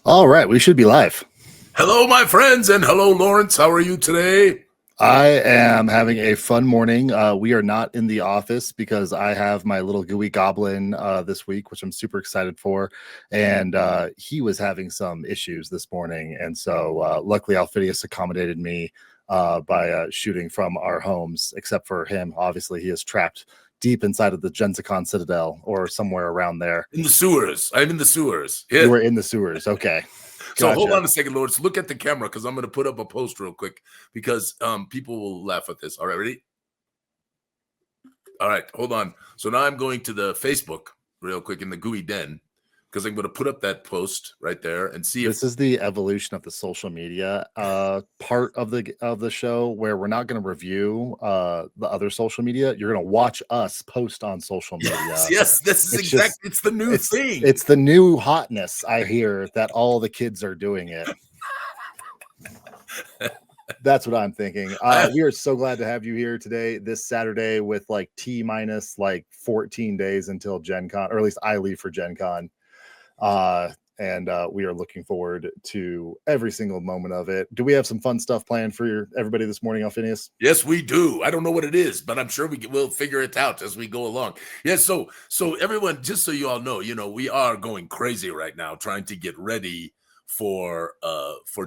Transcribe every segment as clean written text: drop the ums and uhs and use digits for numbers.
All right, we should be live. Hello, my friends, and hello, Lawrence. How are you today? I am having a fun morning. We are not in the office because I have my little gooey goblin this week, which I'm super excited for. And he was having some issues this morning. And so luckily, Alphinius accommodated me by shooting from our homes, except for him. Obviously, he is trapped deep inside of the Gensicon Citadel or somewhere around there. In the sewers. I'm in the sewers. You Yeah. were in the sewers. Okay. So hold Gotcha. on a second, Lawrence. Look at the camera because I'm going to put up a post real quick because people will laugh at this. All right, ready? All right, hold on. So now I'm going to the Facebook real quick in the Gooey Den because I'm going to put up that post right there and see if This is the evolution of the social media part of the show where we're not going to review the other social media. You're going to watch us post on social media. Yes, this is exactly. It's the new thing. It's the new hotness. I hear that all the kids are doing it. That's what I'm thinking. We are so glad to have you here today, this Saturday, with like T minus like 14 days until Gen Con, or at least I leave for Gen Con. And we are looking forward to every single moment of it. Do we have some fun stuff planned for everybody this morning, Alphinius? Yes, we do. I don't know what it is, but I'm sure we'll figure it out as we go along. Yeah, so everyone, just so you all know, we are going crazy right now trying to get ready for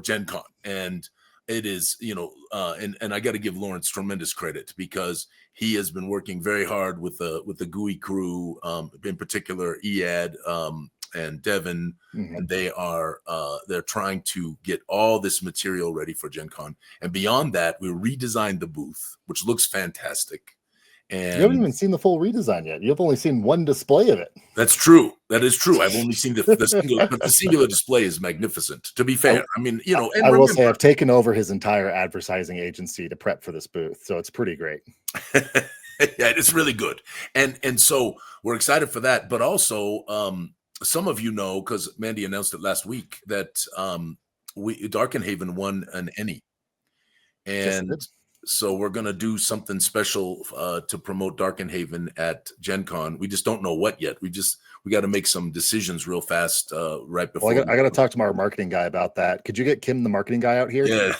Gen Con. And it is, and I got to give Lawrence tremendous credit because he has been working very hard with the Gooey crew, in particular Ead, and Devin, and they're trying to get all this material ready for Gen Con. And beyond that, we redesigned the booth, which looks fantastic. And you haven't even seen the full redesign yet. You've only seen one display of it. That's true. That is true. I've only seen the singular, but the singular display is magnificent. To be fair, I mean, and I will say I've taken over his entire advertising agency to prep for this booth, so it's pretty great. Yeah, it's really good, and so we're excited for that. But also, some of you know, because Mandy announced it last week, that Darkenhaven won an Emmy, and Yes, so we're gonna do something special to promote Darkenhaven at Gen Con. We just don't know what yet. We got to make some decisions real fast right before. Well, I got to talk to our marketing guy about that. Could you get Kim, the marketing guy, out here? Yeah,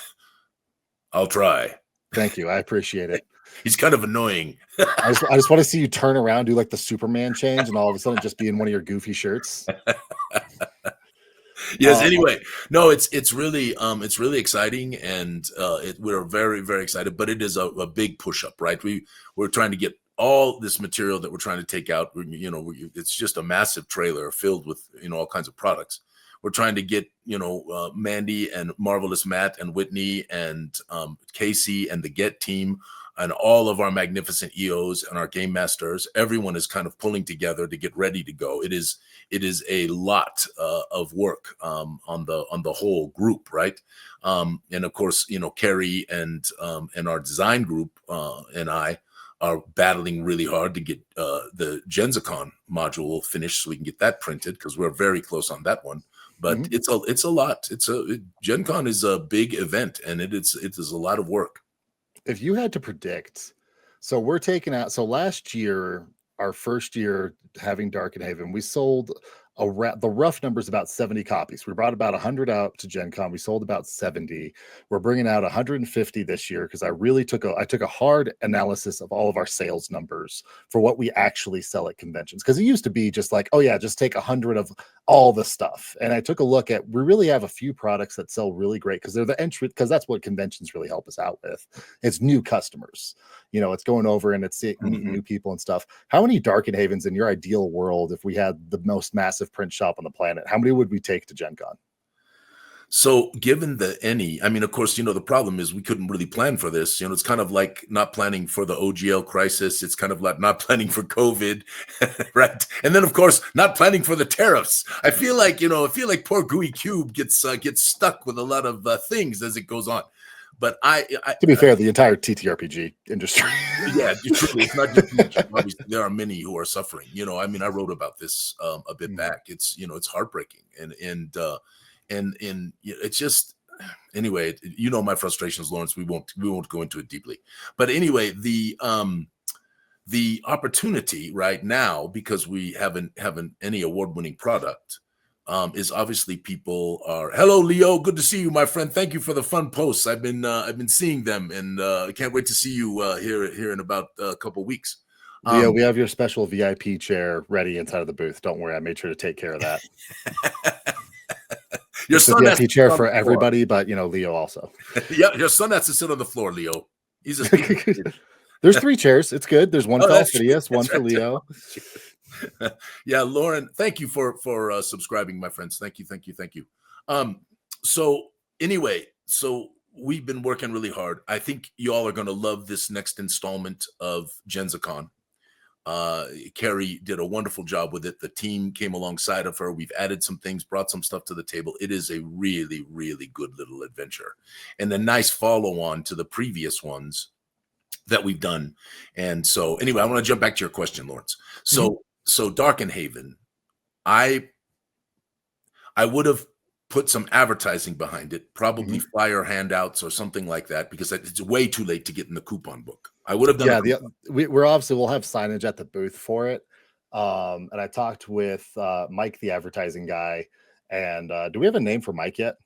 I'll try. Thank you. I appreciate it. He's kind of annoying. I just want to see you turn around, do like the Superman change, and all of a sudden just be in one of your goofy shirts. Yes. Anyway, no, it's really exciting, and we're very, very excited. But it is a big push up, right? We're trying to get all this material that we're trying to take out. It's just a massive trailer filled with all kinds of products. We're trying to get Mandy and Marvelous Matt and Whitney and Casey and the Get team and all of our magnificent EOs and our game masters. Everyone is kind of pulling together to get ready to go. It is a lot of work on the whole group, right? And of course, Carrie and our design group and I are battling really hard to get the Gensicon module finished so we can get that printed because we're very close on that one. But it's a lot. Gen Con is a big event, and it is a lot of work. If you had to predict, so we're taking out, so last year, our first year having Darkenhaven, we sold the rough number is about 70 copies. We brought about 100 out to Gen Con. We sold about 70. We're bringing out 150 this year because I took a hard analysis of all of our sales numbers for what we actually sell at conventions. Because it used to be just like, oh yeah, just take 100 of all the stuff. And I took a look at, we really have a few products that sell really great because they're the entry, because that's what conventions really help us out with. It's new customers. It's going over and it's meeting new people and stuff. How many Darkenhavens in your ideal world, if we had the most massive print shop on the planet, how many would we take to Gen Con? So given I mean, of course, the problem is we couldn't really plan for this. It's kind of like not planning for the OGL crisis. It's kind of like not planning for COVID, right? And then, of course, not planning for the tariffs. I feel like, poor Gooey Cube gets stuck with a lot of things as it goes on. But to be fair, the entire TTRPG industry. Yeah, truly, it's not just there are many who are suffering. I mean, I wrote about this a bit back. It's it's heartbreaking, and it's just, anyway, my frustrations, Lawrence. We won't go into it deeply. But anyway, the opportunity right now, because we haven't any award-winning product, is obviously people are. Hello, Leo. Good to see you, my friend. Thank you for the fun posts. I've been seeing them, and I can't wait to see you here in about a couple weeks. Leo, we have your special VIP chair ready inside of the booth. Don't worry, I made sure to take care of that. Your it's son a VIP chair for everybody, but Leo also. Yeah, your son has to sit on the floor, Leo. He's a There's 3 chairs. It's good. There's one for Alphinius, one for Leo. Yeah, Lauren, thank you for subscribing, my friends. Thank you. So anyway, so we've been working really hard. I think y'all are going to love this next installment of GenzaCon. Carrie did a wonderful job with it. The team came alongside of her. We've added some things, brought some stuff to the table. It is a really, really good little adventure and a nice follow-on to the previous ones that we've done. And so anyway, I want to jump back to your question, Lawrence. So Darkenhaven, I would have put some advertising behind it, probably flyer handouts or something like that, because it's way too late to get in the coupon book. I would have done. Yeah, we're obviously we'll have signage at the booth for it. And I talked with Mike, the advertising guy. And do we have a name for Mike yet?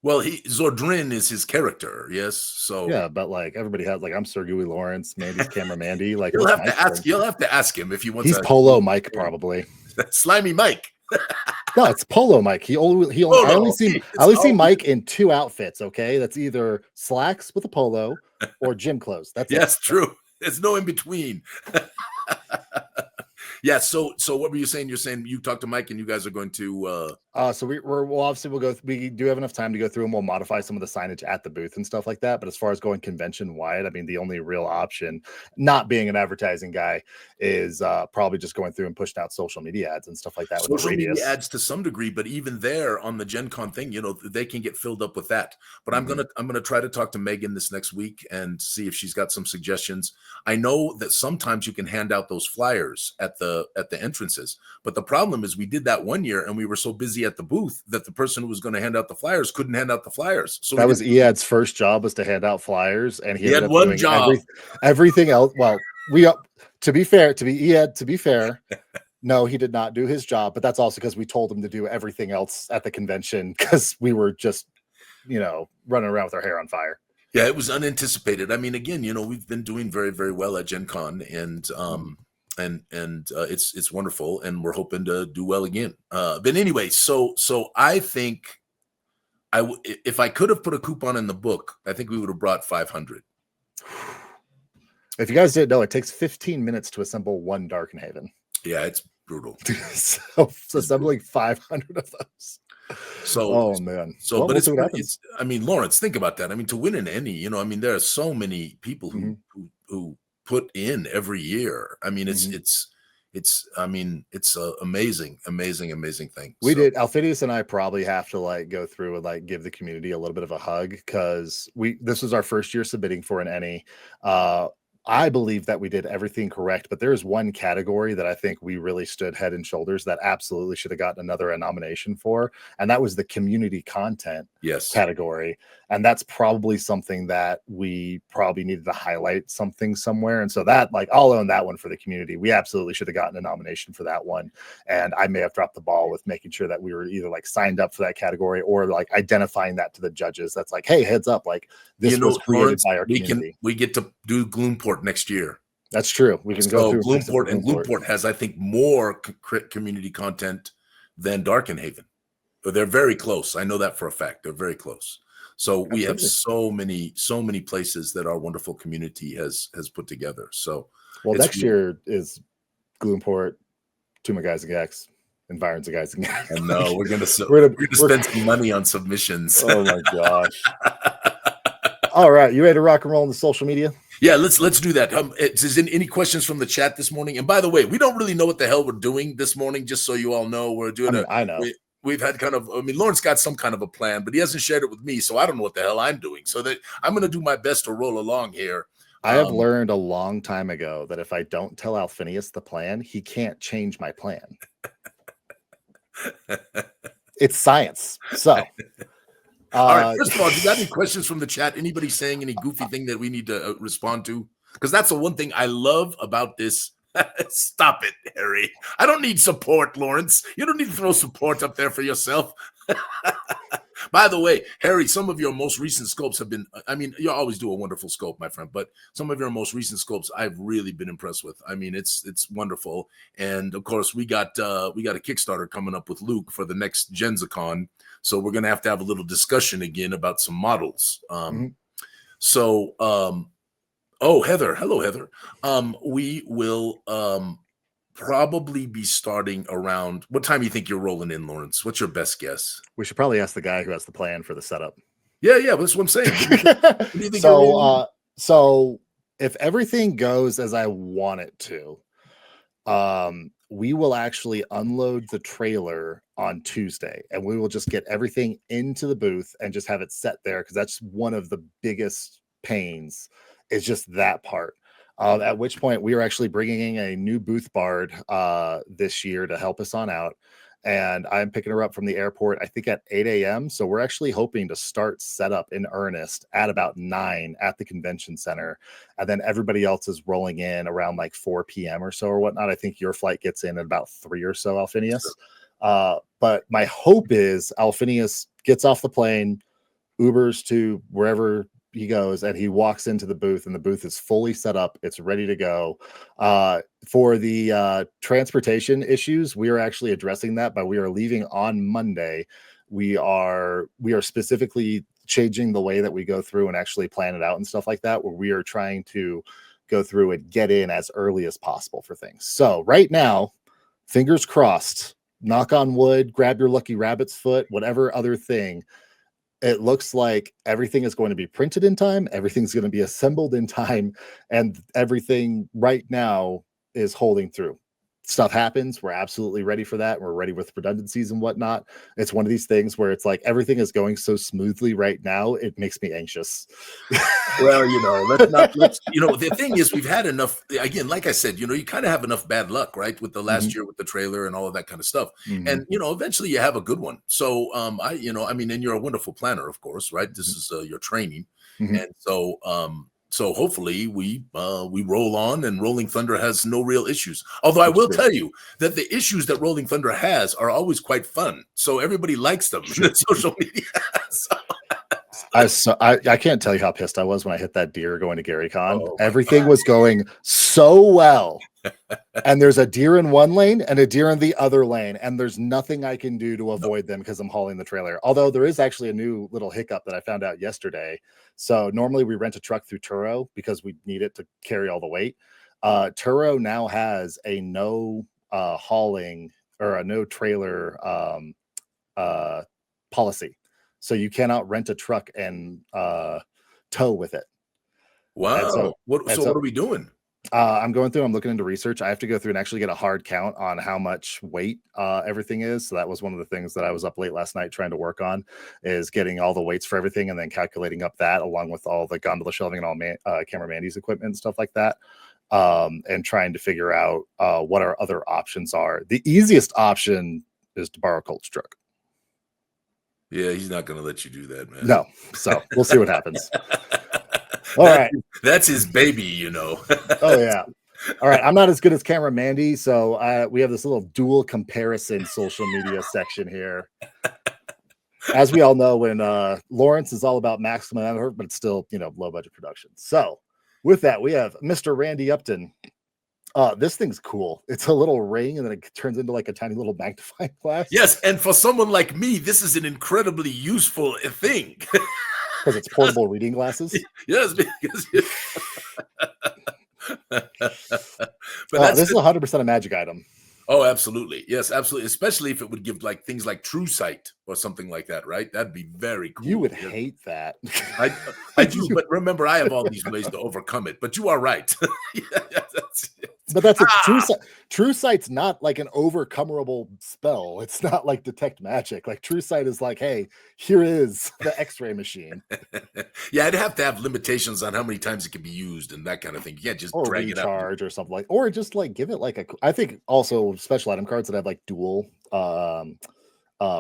Well, Zordrin is his character, yes. So yeah, but like everybody has, like I'm Sir Gooey Lawrence, Mandy's camera Mandy. Like you'll have to ask him if he wants. He's Polo Mike, probably. Slimy Mike. No, it's Polo Mike. I only see Mike in 2 outfits. Okay, that's either slacks with a polo or gym clothes. That's true. There's no in between. Yeah. So what were you saying? You're saying you talked to Mike and you guys are going to. So we'll obviously go. We do have enough time to go through and we'll modify some of the signage at the booth and stuff like that. But as far as going convention wide, I mean, the only real option, not being an advertising guy, is probably just going through and pushing out social media ads and stuff like that. Social media ads to some degree, but even there on the Gen Con thing, they can get filled up with that. But I'm gonna try to talk to Megan this next week and see if she's got some suggestions. I know that sometimes you can hand out those flyers at the entrances, but the problem is we did that one year and we were so busy at the booth that the person who was going to hand out the flyers couldn't hand out the flyers. So that was Ead's first job, was to hand out flyers, and he had one job. Everything else. Well, to be fair, no, he did not do his job, but that's also because we told him to do everything else at the convention because we were just, running around with our hair on fire. Yeah, it was unanticipated. I mean, again, we've been doing very, very well at Gen Con, and it's wonderful, and we're hoping to do well again. But anyway, so I think if I could have put a coupon in the book, I think we would have brought 500. If you guys didn't know, it takes 15 minutes to assemble one Darkenhaven. Yeah, it's brutal. so assembling 500 of those. So, oh man. So, but it's I mean, Lawrence, think about that. I mean, to win an Emmy, there are so many people who put in every year. I mean, it's an amazing thing. We did. Alphinius and I probably have to go through and give the community a little bit of a hug, because this was our first year submitting for an Emmy. I believe that we did everything correct, but there's one category that I think we really stood head and shoulders that absolutely should have gotten a nomination for, and that was the community content category. And that's probably something that we probably needed to highlight something somewhere. And so that, I'll own that one for the community. We absolutely should have gotten a nomination for that one. And I may have dropped the ball with making sure that we were either signed up for that category or identifying that to the judges. That's hey, heads up, this was created Lawrence, by our community. We get to do Gloomport next year. That's true. We can go through Gloomport, and Gloomport has, I think, more community content than Darkenhaven. But they're very close. I know that for a fact. They're very close. So we have so many places that our wonderful community has put together. So next year is Gloomport, Two Guys and Gex, and Byron's a Guys and Gex. And no, we're gonna spend some money on submissions. Oh my gosh. All right, you ready to rock and roll on the social media? Yeah, let's do that. Is there any questions from the chat this morning? And by the way, we don't really know what the hell we're doing this morning, just so you all know. We're doing I know. We've had Lawrence got some kind of a plan, but he hasn't shared it with me, so I don't know what the hell I'm doing. So that I'm going to do my best to roll along here. I have learned a long time ago that if I don't tell Alphinius the plan, he can't change my plan. It's science. So, all right. First of all, do you got any questions from the chat? Anybody saying any goofy thing that we need to respond to? Because that's the one thing I love about this Stop it, Harry. I don't need support, Lawrence. You don't need to throw support up there for yourself. By the way, Harry, some of your most recent sculpts have been, I mean, you always do a wonderful sculpt, my friend, but some of your most recent sculpts I've really been impressed with. I mean, it's wonderful. And of course, we got a Kickstarter coming up with Luke for the next GenzaCon. So we're going to have a little discussion again about some models. So, oh, Heather. Hello, Heather. We will probably be starting around, what time do you think you're rolling in, Lawrence? What's your best guess? We should probably ask the guy who has the plan for the setup. Yeah, that's what I'm saying. What do you think so if everything goes as I want it to, we will actually unload the trailer on Tuesday, and we will just get everything into the booth and just have it set there, because that's one of the biggest pains, is just that part. At which point we are actually bringing in a new booth bard this year to help us on out. And I'm picking her up from the airport, I think at 8 a.m. So we're actually hoping to start setup in earnest at about 9 at the convention center. And then everybody else is rolling in around like 4 p.m. or so or whatnot. I think your flight gets in at about 3 or so, Alphinius. But my hope is Alphinius gets off the plane, Ubers to wherever he goes, and he walks into the booth, and the booth is fully set up. It's ready to go. For the transportation issues, we are actually addressing that, but we are leaving on Monday. We are specifically changing the way that we go through and actually plan it out and stuff like that, where we are trying to go through and get in as early as possible for things. So right now, fingers crossed, knock on wood, grab your lucky rabbit's foot, whatever other thing, it looks like everything is going to be printed in time. Everything's going to be assembled in time, and everything right now is holding through. Stuff happens. We're absolutely ready for that. We're ready with redundancies and whatnot. It's one of these things where it's like everything is going so smoothly right now. It makes me anxious. Well, the thing is, we've had enough, again, like I said, you kind of have enough bad luck, right? With the last year with the trailer and all of that kind of stuff. And, eventually you have a good one. So, and you're a wonderful planner, of course, right? This is your training. And so, so hopefully we roll on, and Rolling Thunder has no real issues. Although I will tell you that the issues that Rolling Thunder has are always quite fun. So everybody likes them on social media. I can't tell you how pissed I was when I hit that deer going to GaryCon. Everything was going so well. And there's a deer in one lane and a deer in the other lane, and there's nothing I can do to avoid them because I'm hauling the trailer. Although there is actually a new little hiccup that I found out yesterday. So normally we rent a truck through Turo because we need it to carry all the weight. Turo now has a no hauling or a no trailer policy. So you cannot rent a truck and tow with it. Wow. So what are we doing? I'm going through, I'm looking into research. I have to go through and actually get a hard count on how much weight everything is. So that was one of the things that I was up late last night trying to work on, is getting all the weights for everything and then calculating up that along with all the gondola shelving and all Camera Mandy's equipment and stuff like that. And trying to figure out what our other options are. The easiest option is to borrow Colt's truck. Yeah, he's not going to let you do that, man. No. So we'll see what happens. All right. That's his baby, Oh, yeah. All right. I'm not as good as Camera Mandy, so we have this little dual comparison social media section here. As we all know, when Lawrence is all about maximum effort, but it's still, low budget production. So with that, we have Mr. Randy Upton. This thing's cool. It's a little ring, and then it turns into like a tiny little magnifying glass. Yes, and for someone like me, this is an incredibly useful thing. Because it's portable reading glasses. Yes, because but this is 100% a magic item. Oh, absolutely. Yes, absolutely. Especially if it would give like things like True Sight or something like that, right? That'd be very cool. You would hate that. I do, but remember, I have all these ways to overcome it. But you are right. But that's True Sight's not like an overcomable spell. It's not like detect magic. Like True Sight is like, hey, here is the X-ray machine. Yeah, I'd have to have limitations on how many times it can be used and that kind of thing. You can't just drag it up or something like, or just like give it like I think also special item cards that have like dual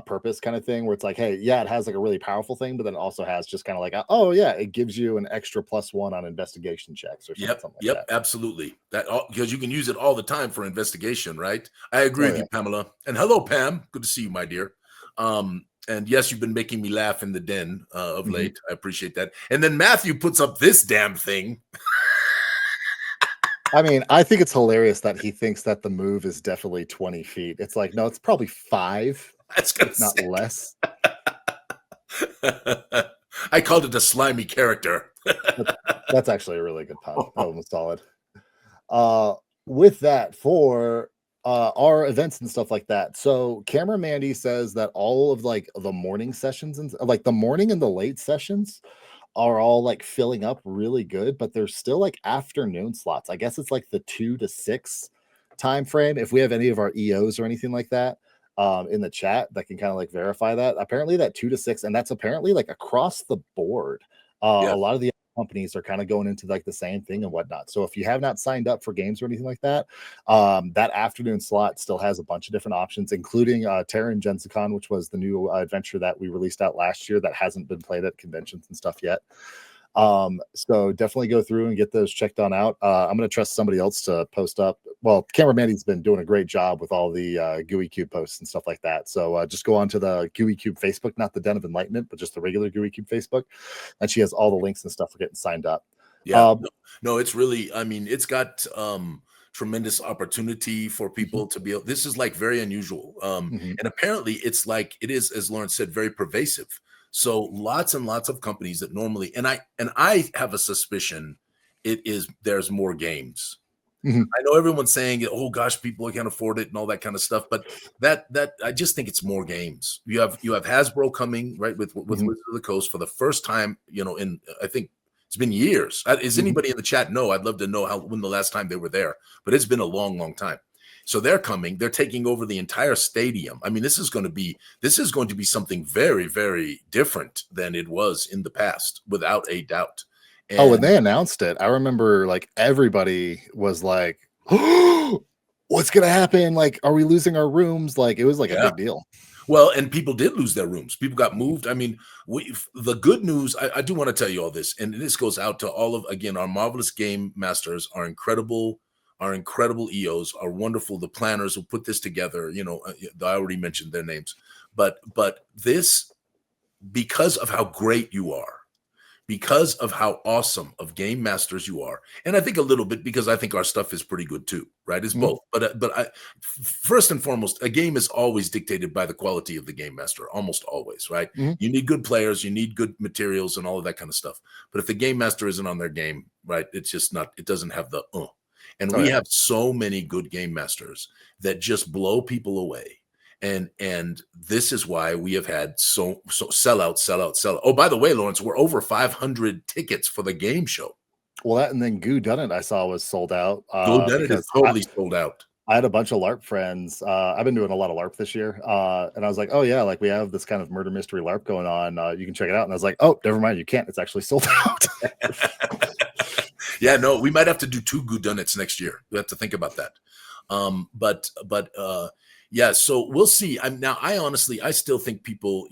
purpose kind of thing, where it's like, hey, yeah, it has like a really powerful thing, but then it also has just kind of like, oh yeah, it gives you an extra +1 on investigation checks or something, like Yep, that. absolutely. That all because you can use it all the time for investigation, right? I agree Oh with yeah. you, Pamela. And hello, Pam. Good to see you, my dear. And yes, you've been making me laugh in the den of Mhm. late. I appreciate that. And then Matthew puts up this damn thing. I mean, I think it's hilarious that he thinks that the move is definitely 20 feet. It's like, no, it's probably 5, I was gonna if not say. less. I called it a slimy character. That, that's actually a really good pun. That one was solid. Uh, with that, for our events and stuff like that. So, Camera Mandy says that all of like the morning sessions and like the morning and the late sessions are all like filling up really good, but there's still like afternoon slots. I guess it's like the 2 to 6 time frame. If we have any of our EOs or anything like that in the chat that can kind of like verify that, apparently that 2 to 6, and that's apparently like across the board. A Yes. lot of the companies are kind of going into like the same thing and whatnot. So if you have not signed up for games or anything like that, that afternoon slot still has a bunch of different options, including Terran Gensicon, which was the new adventure that we released out last year that hasn't been played at conventions and stuff yet. So definitely go through and get those checked on out. I'm going to trust somebody else to post up. Well, Camera Mandy's been doing a great job with all the Gooey Cube posts and stuff like that. So just go on to the Gooey Cube Facebook, not the Den of Enlightenment, but just the regular Gooey Cube Facebook. And she has all the links and stuff for getting signed up. Yeah. No, it's really, I mean, it's got tremendous opportunity for people to be able, this is like very unusual. Mhm. And apparently it's like it is, as Lawrence said, very pervasive. So lots and lots of companies that normally, and I have a suspicion there's more games. Mhm. I know everyone's saying, oh gosh, people can't afford it and all that kind of stuff, but that I just think it's more games. You have Hasbro coming, right, with Mhm. Wizards of the Coast for the first time, in I think it's been years. Is Mhm. anybody in the chat know? I'd love to know when the last time they were there, but it's been a long, long time. So they're coming. They're taking over the entire stadium. I mean, this is going to be something very, very different than it was in the past, without a doubt. Oh, when And they announced it, I remember like everybody was like, "Oh, what's gonna happen? Like, are we losing our rooms?" Like, it was like a yeah, big deal. well, and people did lose their rooms. People got Mhm. moved. I mean, the good news, I do want to tell you all this, and this goes out to all of, again, our marvelous game masters, our incredible EOs, our wonderful, the planners who put this together. I already mentioned their names, but this, because of how great you are, because of how awesome of game masters you are, and I think a little bit because I think our stuff is pretty good too, right? It's Mhm. both, but first and foremost, a game is always dictated by the quality of the game master, almost always, right? Mhm. You need good players, you need good materials, and all of that kind of stuff. But if the game master isn't on their game, right, it's just not. It doesn't have the. And Oh we yeah. have so many good game masters that just blow people away. And this is why we have had so sell out. Oh, by the way, Lawrence, we're over 500 tickets for the game show. Well, that and then Goo Done It I saw was sold out Go Done It is because totally sold out. I had a bunch of LARP friends. I've been doing a lot of LARP this year, and I was like, "Oh yeah, like we have this kind of murder mystery LARP going on. You can check it out." And I was like, "Oh, never mind, you can't. It's actually sold out." Yeah, no, we might have to do 2 Good Donuts next year. We have to think about that. Yeah, so we'll see. I honestly, I still think people,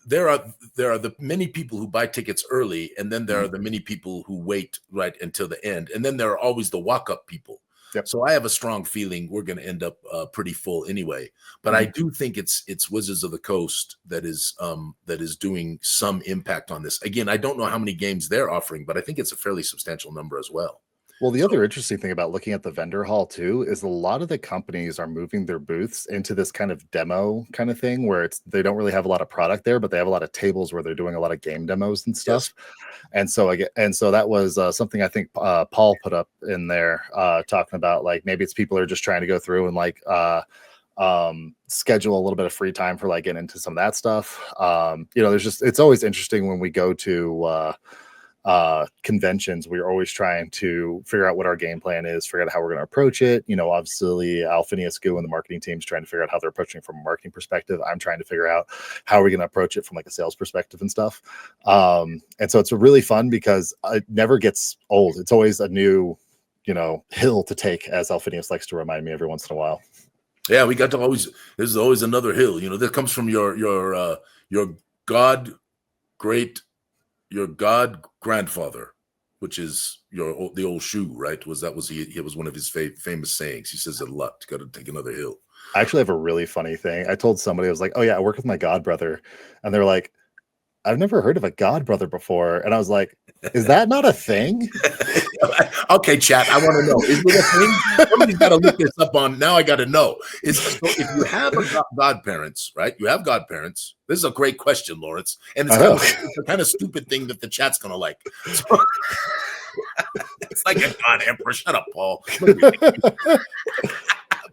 there are the many people who buy tickets early, and then there Mhm. are the many people who wait right until the end, and then there are always the walk up people. Yep. So I have a strong feeling we're going to end up pretty full anyway. But I Mhm. do think it's Wizards of the Coast that is doing some impact on this. Again, I don't know how many games they're offering, but I think it's a fairly substantial number as well. Well, the So other interesting thing about looking at the vendor hall too is a lot of the companies are moving their booths into this kind of demo kind of thing where they don't really have a lot of product there, but they have a lot of tables where they're doing a lot of game demos and yes, stuff. And so that was something I think Paul put up in there talking about like maybe it's people are just trying to go through and like schedule a little bit of free time for like getting into some of that stuff. It's always interesting when we go to conventions. We're always trying to figure out what our game plan is, figure out how we're going to approach it. Obviously Alphinius Goo and the marketing team's trying to figure out how they're approaching it from a marketing perspective. I'm trying to figure out how we're going to approach it from like a sales perspective and stuff. And so it's really fun because it never gets old. It's always a new hill to take, as Alphinius likes to remind me every once in a while. Yeah, we got to always. There's always another hill. That comes from your god great your god grandfather, which is the old shoe, right? It was one of his famous sayings. He says it a lot. Got to take another hill. I actually have a really funny thing. I told somebody, I was like, "Oh yeah, I work with my god brother," and they're like, "I've never heard of a god brother before," and I was like, "Is that not a thing?" Okay, chat. I want to know. Is it a thing? Somebody's got to look this up on. Now I got to know. So if you have godparents, right? You have godparents. This is a great question, Lawrence, and it's a kind of stupid thing that the chat's gonna like. So, it's like a god emperor. Shut up, Paul.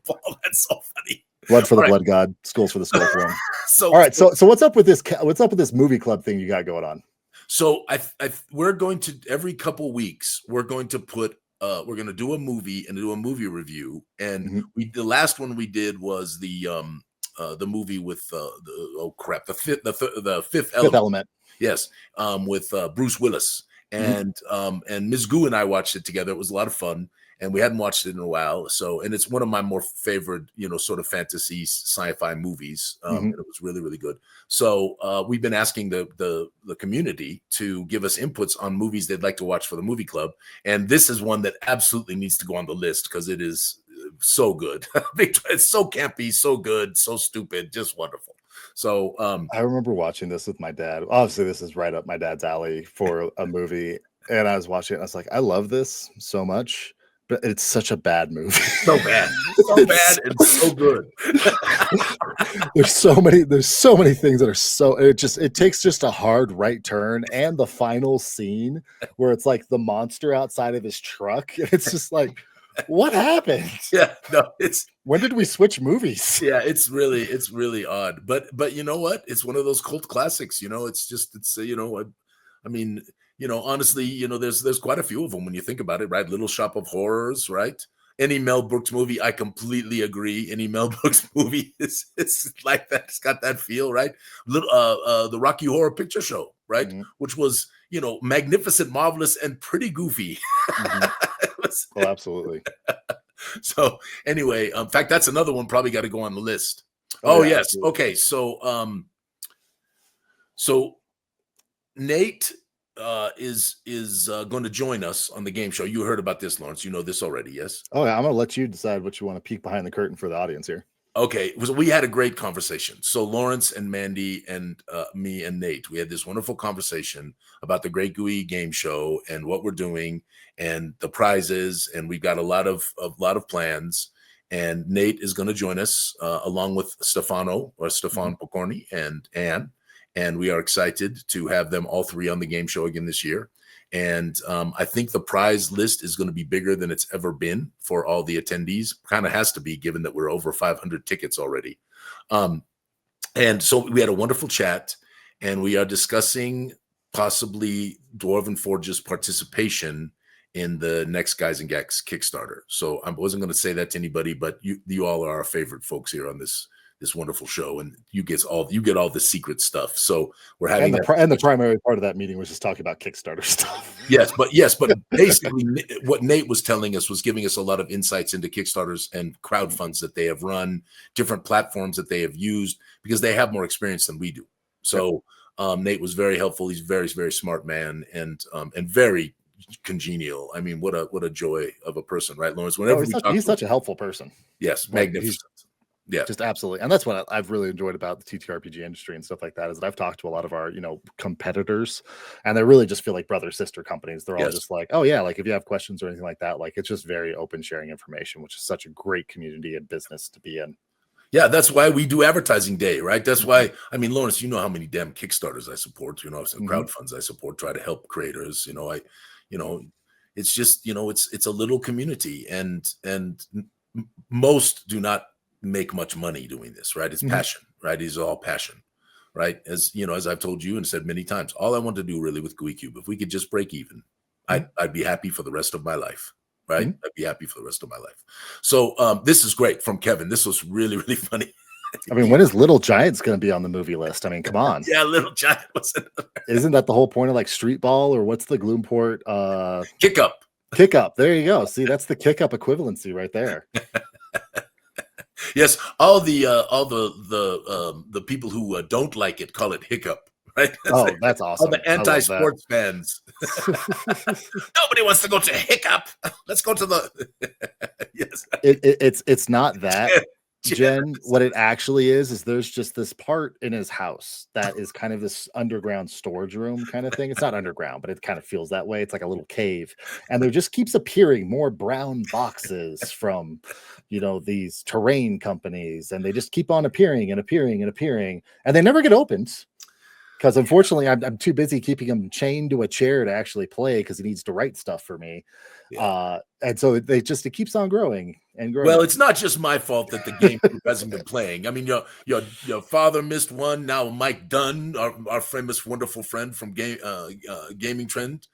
Paul, that's so funny. Blood for the blood god, skulls for the skull throne. So all right, so what's up with this? What's up with this movie club thing you got going on? So we're going to every couple weeks we're going to do a movie and do a movie review. And the last one we did was the movie with the fifth element. Yes, with Bruce Willis and Ms. Goo and I watched it together. It was a lot of fun. And we hadn't watched it in a while. And it's one of my more favorite, sort of fantasy sci-fi movies. And it was really, really good. So we've been asking the community to give us inputs on movies they'd like to watch for the movie club. And this is one that absolutely needs to go on the list because it is so good. It's so campy, so good, so stupid, just wonderful. So I remember watching this with my dad. Obviously, this is right up my dad's alley for a movie. And I was watching it. And I was like, I love this so much. But it's such a bad movie. So bad. So bad and so good. There's so many things that are it takes just a hard right turn, and the final scene where it's like the monster outside of his truck. And it's just like, what happened? Yeah, no, when did we switch movies? Yeah, it's really odd. But you know what? It's one of those cult classics, I mean, honestly, there's quite a few of them when you think about it, right? Little Shop of Horrors, right? Any Mel Brooks movie, I completely agree. Any Mel Brooks movie it's like that. It's got that feel, right? The Rocky Horror Picture Show, right? Which was, magnificent, marvelous, and pretty goofy. Oh, absolutely. So anyway, in fact, that's another one probably got to go on the list. Oh yeah, yes. Absolutely. Okay. So Nate is going to join us on the game show. You heard about this, Lawrence. You know this already, yes? Oh yeah, I'm going to let you decide what you want to peek behind the curtain for the audience here. Okay, we had a great conversation. So Lawrence and Mandy and me and Nate, we had this wonderful conversation about the Great Gooey Game Show and what we're doing and the prizes, and we've got a lot of plans. And Nate is going to join us along with Stefan Pocorni and Anne. And we are excited to have them all three on the game show again this year. And I think the prize list is going to be bigger than it's ever been for all the attendees. Kind of has to be, given that we're over 500 tickets already. And so we had a wonderful chat, and we are discussing possibly Dwarven Forge's participation in the next Guys and Gags Kickstarter. So I wasn't going to say that to anybody, but you all are our favorite folks here on this wonderful show, and you get all the secret stuff. So we're having the primary part of that meeting was just talking about Kickstarter stuff. Yes, but basically what Nate was telling us was giving us a lot of insights into Kickstarters and crowdfunds that they have run, different platforms that they have used, because they have more experience than we do. So Nate was very helpful. He's a very, very smart man, and very congenial. I mean, what a joy of a person, right, Lawrence? Whenever he's such a helpful person. Yes, magnificent. Yeah, just absolutely. And that's what I've really enjoyed about the TTRPG industry and stuff like that, is that I've talked to a lot of our, competitors, and they really just feel like brother sister companies. They're all just like, oh yeah, like if you have questions or anything like that, like it's just very open, sharing information, which is such a great community and business to be in. Yeah, that's why we do advertising day, right? That's why, I mean, Lawrence, you know how many damn Kickstarters I support, some crowdfunds I support, try to help creators, it's just, it's a little community, and most do not make much money doing this, right? It's passion, right? It's all passion, right? As I've told you and said many times, all I want to do really with Gooey Cube, if we could just break even, I'd be happy for the rest of my life, right? I'd be happy for the rest of my life. So this is great from Kevin. This was really, really funny. I mean, when is Little Giants going to be on the movie list? I mean, come on. Yeah, Little Giant was Isn't that the whole point of like Street Ball, or what's the Gloomport? Kick Up. Kick Up. There you go. See, that's the Kick Up equivalency right there. Yes, all the people who don't like it call it hiccup, right? Oh, that's All awesome. the I love that. anti-sports fans. Nobody wants to go to Hiccup. Let's go to the yes. It's not that, Jen. What it actually is there's just this part in his house that is kind of this underground storage room kind of thing. It's not underground, but it kind of feels that way. It's like a little cave, and there just keeps appearing more brown boxes from, these terrain companies, and they just keep on appearing and appearing and appearing, and they never get opened. Because unfortunately, I'm too busy keeping him chained to a chair to actually play because he needs to write stuff for me. Yeah. And so it keeps on growing and growing. Well, it's not just my fault that the game group hasn't been playing. I mean, your father missed one. Now Mike Dunn, our famous, wonderful friend from Gaming Trend,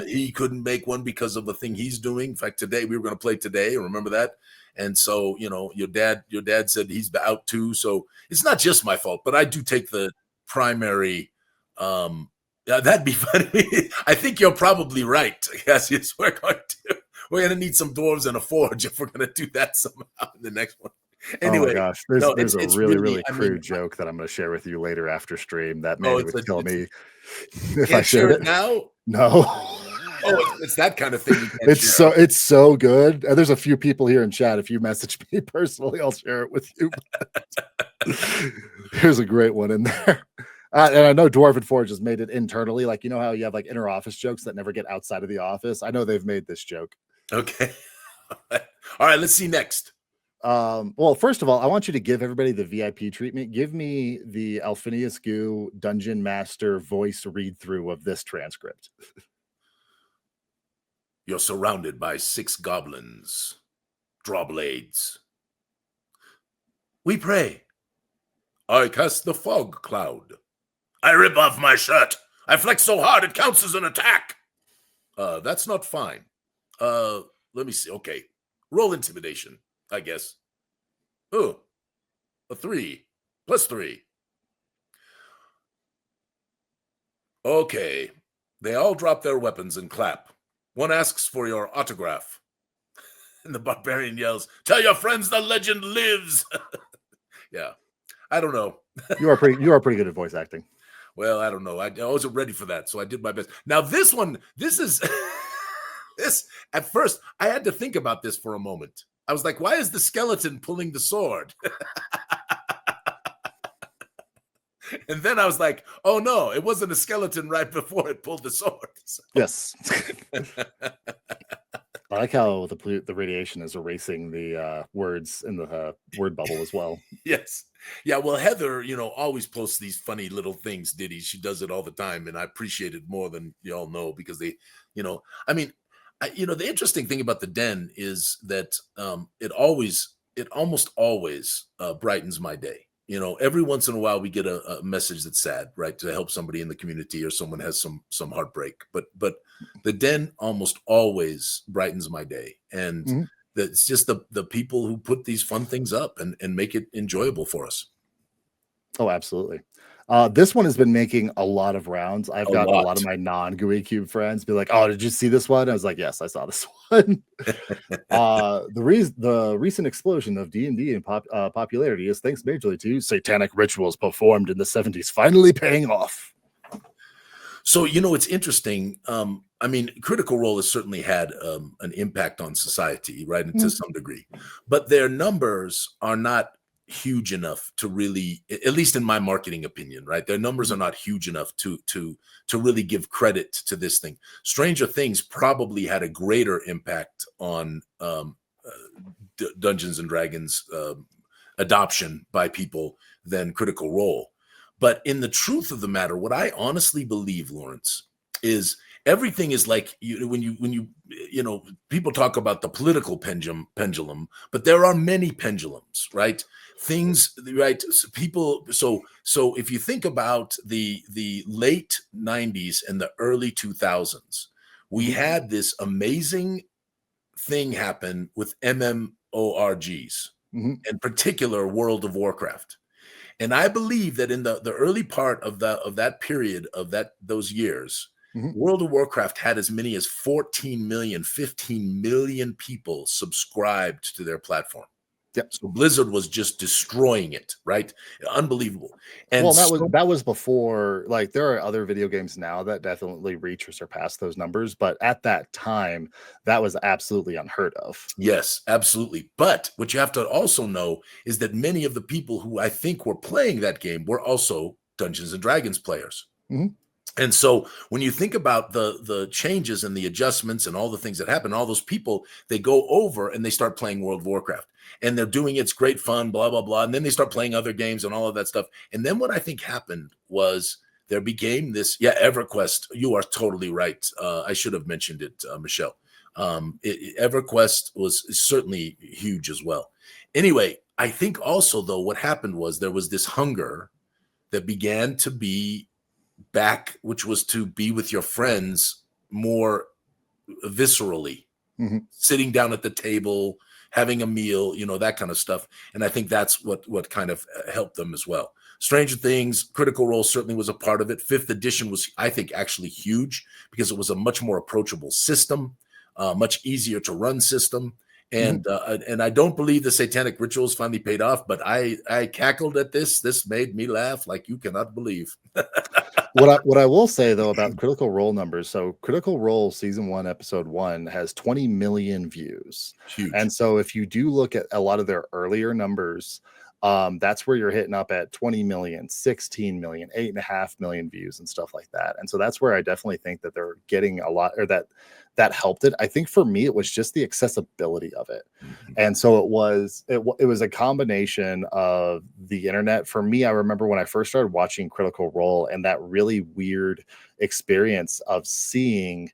he couldn't make one because of the thing he's doing. In fact, today we were going to play today. Remember that? And so, your dad said he's out too. So it's not just my fault, but I do take the primary. That'd be funny. I think you're probably right. Yes, we're going to need some dwarves and a forge if we're going to do that somehow in the next one. Anyway, oh my gosh, there's a really crude joke that I'm going to share with you later after stream that maybe would kill me if I shared it now. No. Oh, it's that kind of thing. It's so good. And there's a few people here in chat. If you message me personally, I'll share it with you. Here's a great one in there. And I know Dwarven Forge has made it internally. Like, how you have like inner office jokes that never get outside of the office. I know they've made this joke. Okay. All right. Let's see next. Well, first of all, I want you to give everybody the VIP treatment. Give me the Alphinius Goo Dungeon Master voice read through of this transcript. You're surrounded by 6 goblins. Draw blades. We pray. I cast the fog cloud. I rip off my shirt. I flex so hard it counts as an attack. That's not fine. Let me see. Okay. Roll intimidation, I guess. Oh, a 3 plus 3. Okay. They all drop their weapons and clap. One asks for your autograph. And the barbarian yells, "Tell your friends the legend lives." Yeah. I don't know. You are pretty good at voice acting. Well, I don't know. I wasn't ready for that, so I did my best. Now, this is this. At first, I had to think about this for a moment. I was like, why is the skeleton pulling the sword? And then I was like, oh no, it wasn't a skeleton right before it pulled the sword. So. Yes. I like how the radiation is erasing the words in the word bubble as well. Yes. Yeah, well, Heather, always posts these funny little things, ditties. She does it all the time, and I appreciate it more than you all know because they, I mean, the interesting thing about the den is that it almost always brightens my day. Every once in a while we get a message that's sad, right, to help somebody in the community or someone has some heartbreak. But the den almost always brightens my day, and it's just the people who put these fun things up and make it enjoyable for us. Oh, absolutely. This one has been making a lot of rounds. I've got a lot of my non-Gooey Cube friends be like, "Oh, did you see this one?" I was like, "Yes, I saw this one." The recent explosion of D&D in popularity is thanks majorly to satanic rituals performed in the 70s finally paying off. So, it's interesting. I mean, Critical Role has certainly had an impact on society, right, and to some degree, but their numbers are not huge enough to really, at least in my marketing opinion, right? Their numbers are not huge enough to really give credit to this thing. Stranger Things probably had a greater impact on Dungeons and Dragons adoption by people than Critical Role. But in the truth of the matter, what I honestly believe, Lawrence, is everything is like when you people talk about the political pendulum, but there are many pendulums, right? Things, right? So if you think about the late 90s and the early 2000s, we had this amazing thing happen with MMORGs, in particular World of Warcraft. And I believe that in the early part of that period of those years, World of Warcraft had as many as 14 million, 15 million people subscribed to their platform. Yep. So Blizzard was just destroying it, right? Unbelievable. And Well, that was before, like, there are other video games now that definitely reach or surpass those numbers, but at that time, that was absolutely unheard of. yes, absolutely. But what you have to also know is that many of the people who I think were playing that game were also Dungeons and Dragons players. Mhm. And so when you think about the changes and the adjustments and all the things that happen, all those people, they go over and they start playing World of Warcraft and they're doing it's great fun, blah, blah, blah. And then they start playing other games and all of that stuff. And then what I think happened was there became this, EverQuest. You are totally right. I should have mentioned it, Michelle. EverQuest was certainly huge as well. Anyway, I think also, though, what happened was there was this hunger that began to be back, which was to be with your friends more viscerally, sitting down at the table, having a meal, that kind of stuff. And I think that's what kind of helped them as well. Stranger Things, Critical Role certainly was a part of it. 5th edition was, I think, actually huge because it was a much more approachable system, much easier to run system. And I don't believe the satanic rituals finally paid off, but I cackled at this. This made me laugh like you cannot believe. What I will say though about Critical Role numbers, so Critical Role season 1 episode 1 has 20 million views. Huge. And so if you do look at a lot of their earlier numbers, that's where you're hitting up at 20 million, 16 million, 8.5 million views and stuff like that. And so that's where I definitely think that they're getting a lot, or that helped it. I think for me, it was just the accessibility of it. And so it was a combination of the internet. For me, I remember when I first started watching Critical Role and that really weird experience of seeing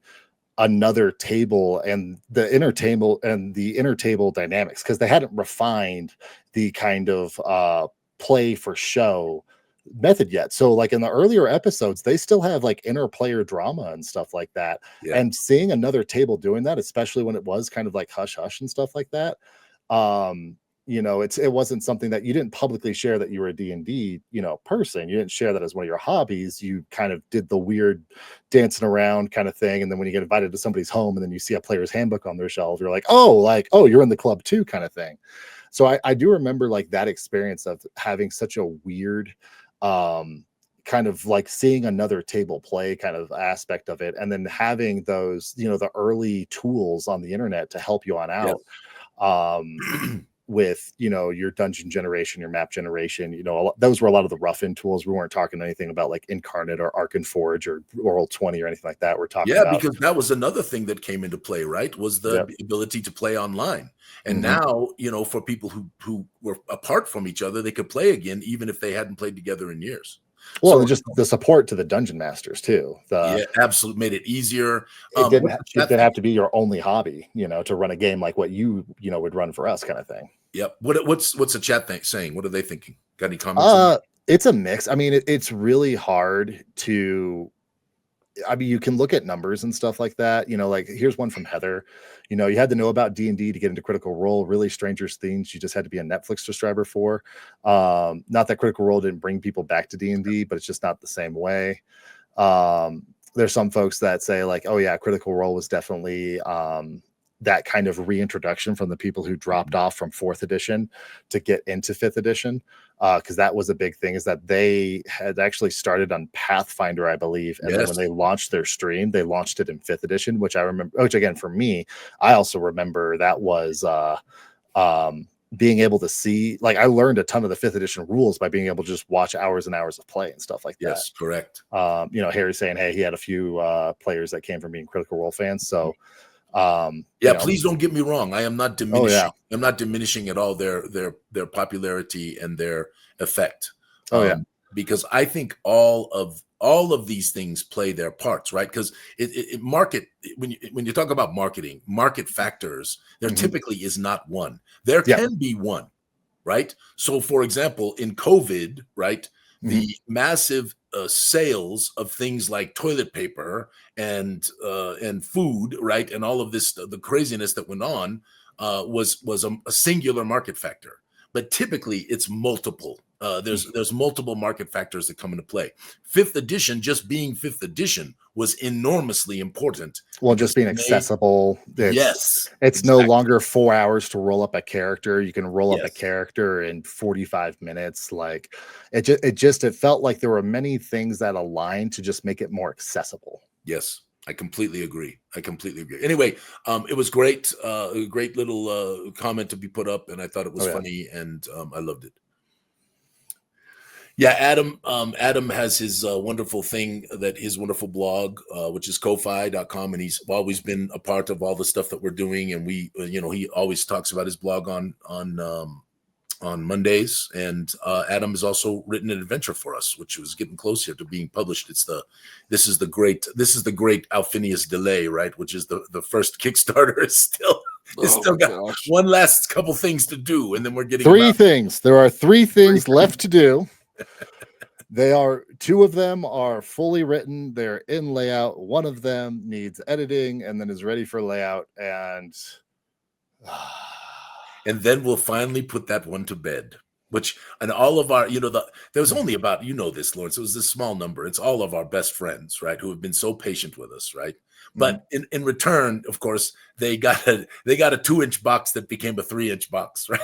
another table and the inner table dynamics, because they hadn't refined the kind of play for show method yet. So like in the earlier episodes, they still have like inner player drama and stuff like that. Yeah. And seeing another table doing that, especially when it was kind of like hush hush and stuff like that, it wasn't something that you didn't publicly share that you were a D&D, person. You didn't share that as one of your hobbies. You kind of did the weird dancing around kind of thing. And then when you get invited to somebody's home and then you see a player's handbook on their shelf, you're like, oh, you're in the club too, kind of thing. So I do remember like that experience of having such a weird, kind of like seeing another table play kind of aspect of it. And then having those, the early tools on the internet to help you on out. Yes. With your dungeon generation, your map generation, those were a lot of the rough-in tools. We weren't talking anything about like Incarnate or Arkenforge or Roll20 or anything like that. We're talking about, because that was another thing that came into play, right? Was the ability to play online. And now, for people who were apart from each other, they could play again, even if they hadn't played together in years. Well, so, just the support to the dungeon masters too. Absolutely made it easier. It didn't have to be your only hobby, to run a game like what you would run for us, kind of thing. Yep. What's the chat saying? What are they thinking? Got any comments? It's a mix. I mean, it's really hard to. I mean, you can look at numbers and stuff like that. Like here's one from Heather. You had to know about D&D to get into Critical Role. Really, Stranger Things, you just had to be a Netflix subscriber for. Not that Critical Role didn't bring people back to D&D, but it's just not the same way. There's some folks that say like, oh yeah, Critical Role was definitely that kind of reintroduction from the people who dropped off from 4th edition to get into 5th edition. Because that was a big thing, is that they had actually started on Pathfinder, I believe. And then when they launched their stream, they launched it in 5th edition, which I remember, which again, for me, I also remember that was being able to see, like I learned a ton of the 5th edition rules by being able to just watch hours and hours of play and stuff like that. Yes, correct. Harry's saying, hey, he had a few players that came from being Critical Role fans. So please don't get me wrong. I am not diminishing. I'm not diminishing at all their popularity and their effect. Because I think all of these things play their parts, right? Because when you talk about marketing, market factors, there typically is not one. There can be one, right? So, for example, in COVID, right, the massive sales of things like toilet paper and food, right, and all of this, the craziness that went on, was a singular market factor. But typically, it's multiple There's multiple market factors that come into play. 5th edition, just being 5th edition, was enormously important. Well, just being accessible. Yes, it's exactly. no longer 4 hours to roll up a character. You can roll up a Yes. character in 45 minutes. Like it felt like there were many things that aligned to just make it more accessible. Yes, I completely agree. Anyway, it was great. A great little comment to be put up, and I thought it was funny, and I loved it. Yeah, Adam has his wonderful thing, that his wonderful blog, which is ko-fi.com, and he's always been a part of all the stuff that we're doing. And we, he always talks about his blog on Mondays. And Adam has also written an adventure for us, which was getting close here to being published. This is the great Alphinius delay, right? Which is the first Kickstarter is still. It's still got one last couple things to do, and then we're getting 3 things. There are 3 things left to do. They are 2 of them are fully written. They're in layout. One of them needs editing and then is ready for layout. And then we'll finally put that one to bed. And all of our, there was only about, this, Lawrence, it was this small number. It's all of our best friends, right, who have been so patient with us, right? But in return, of course, they got a 2-inch box that became a 3-inch box, right?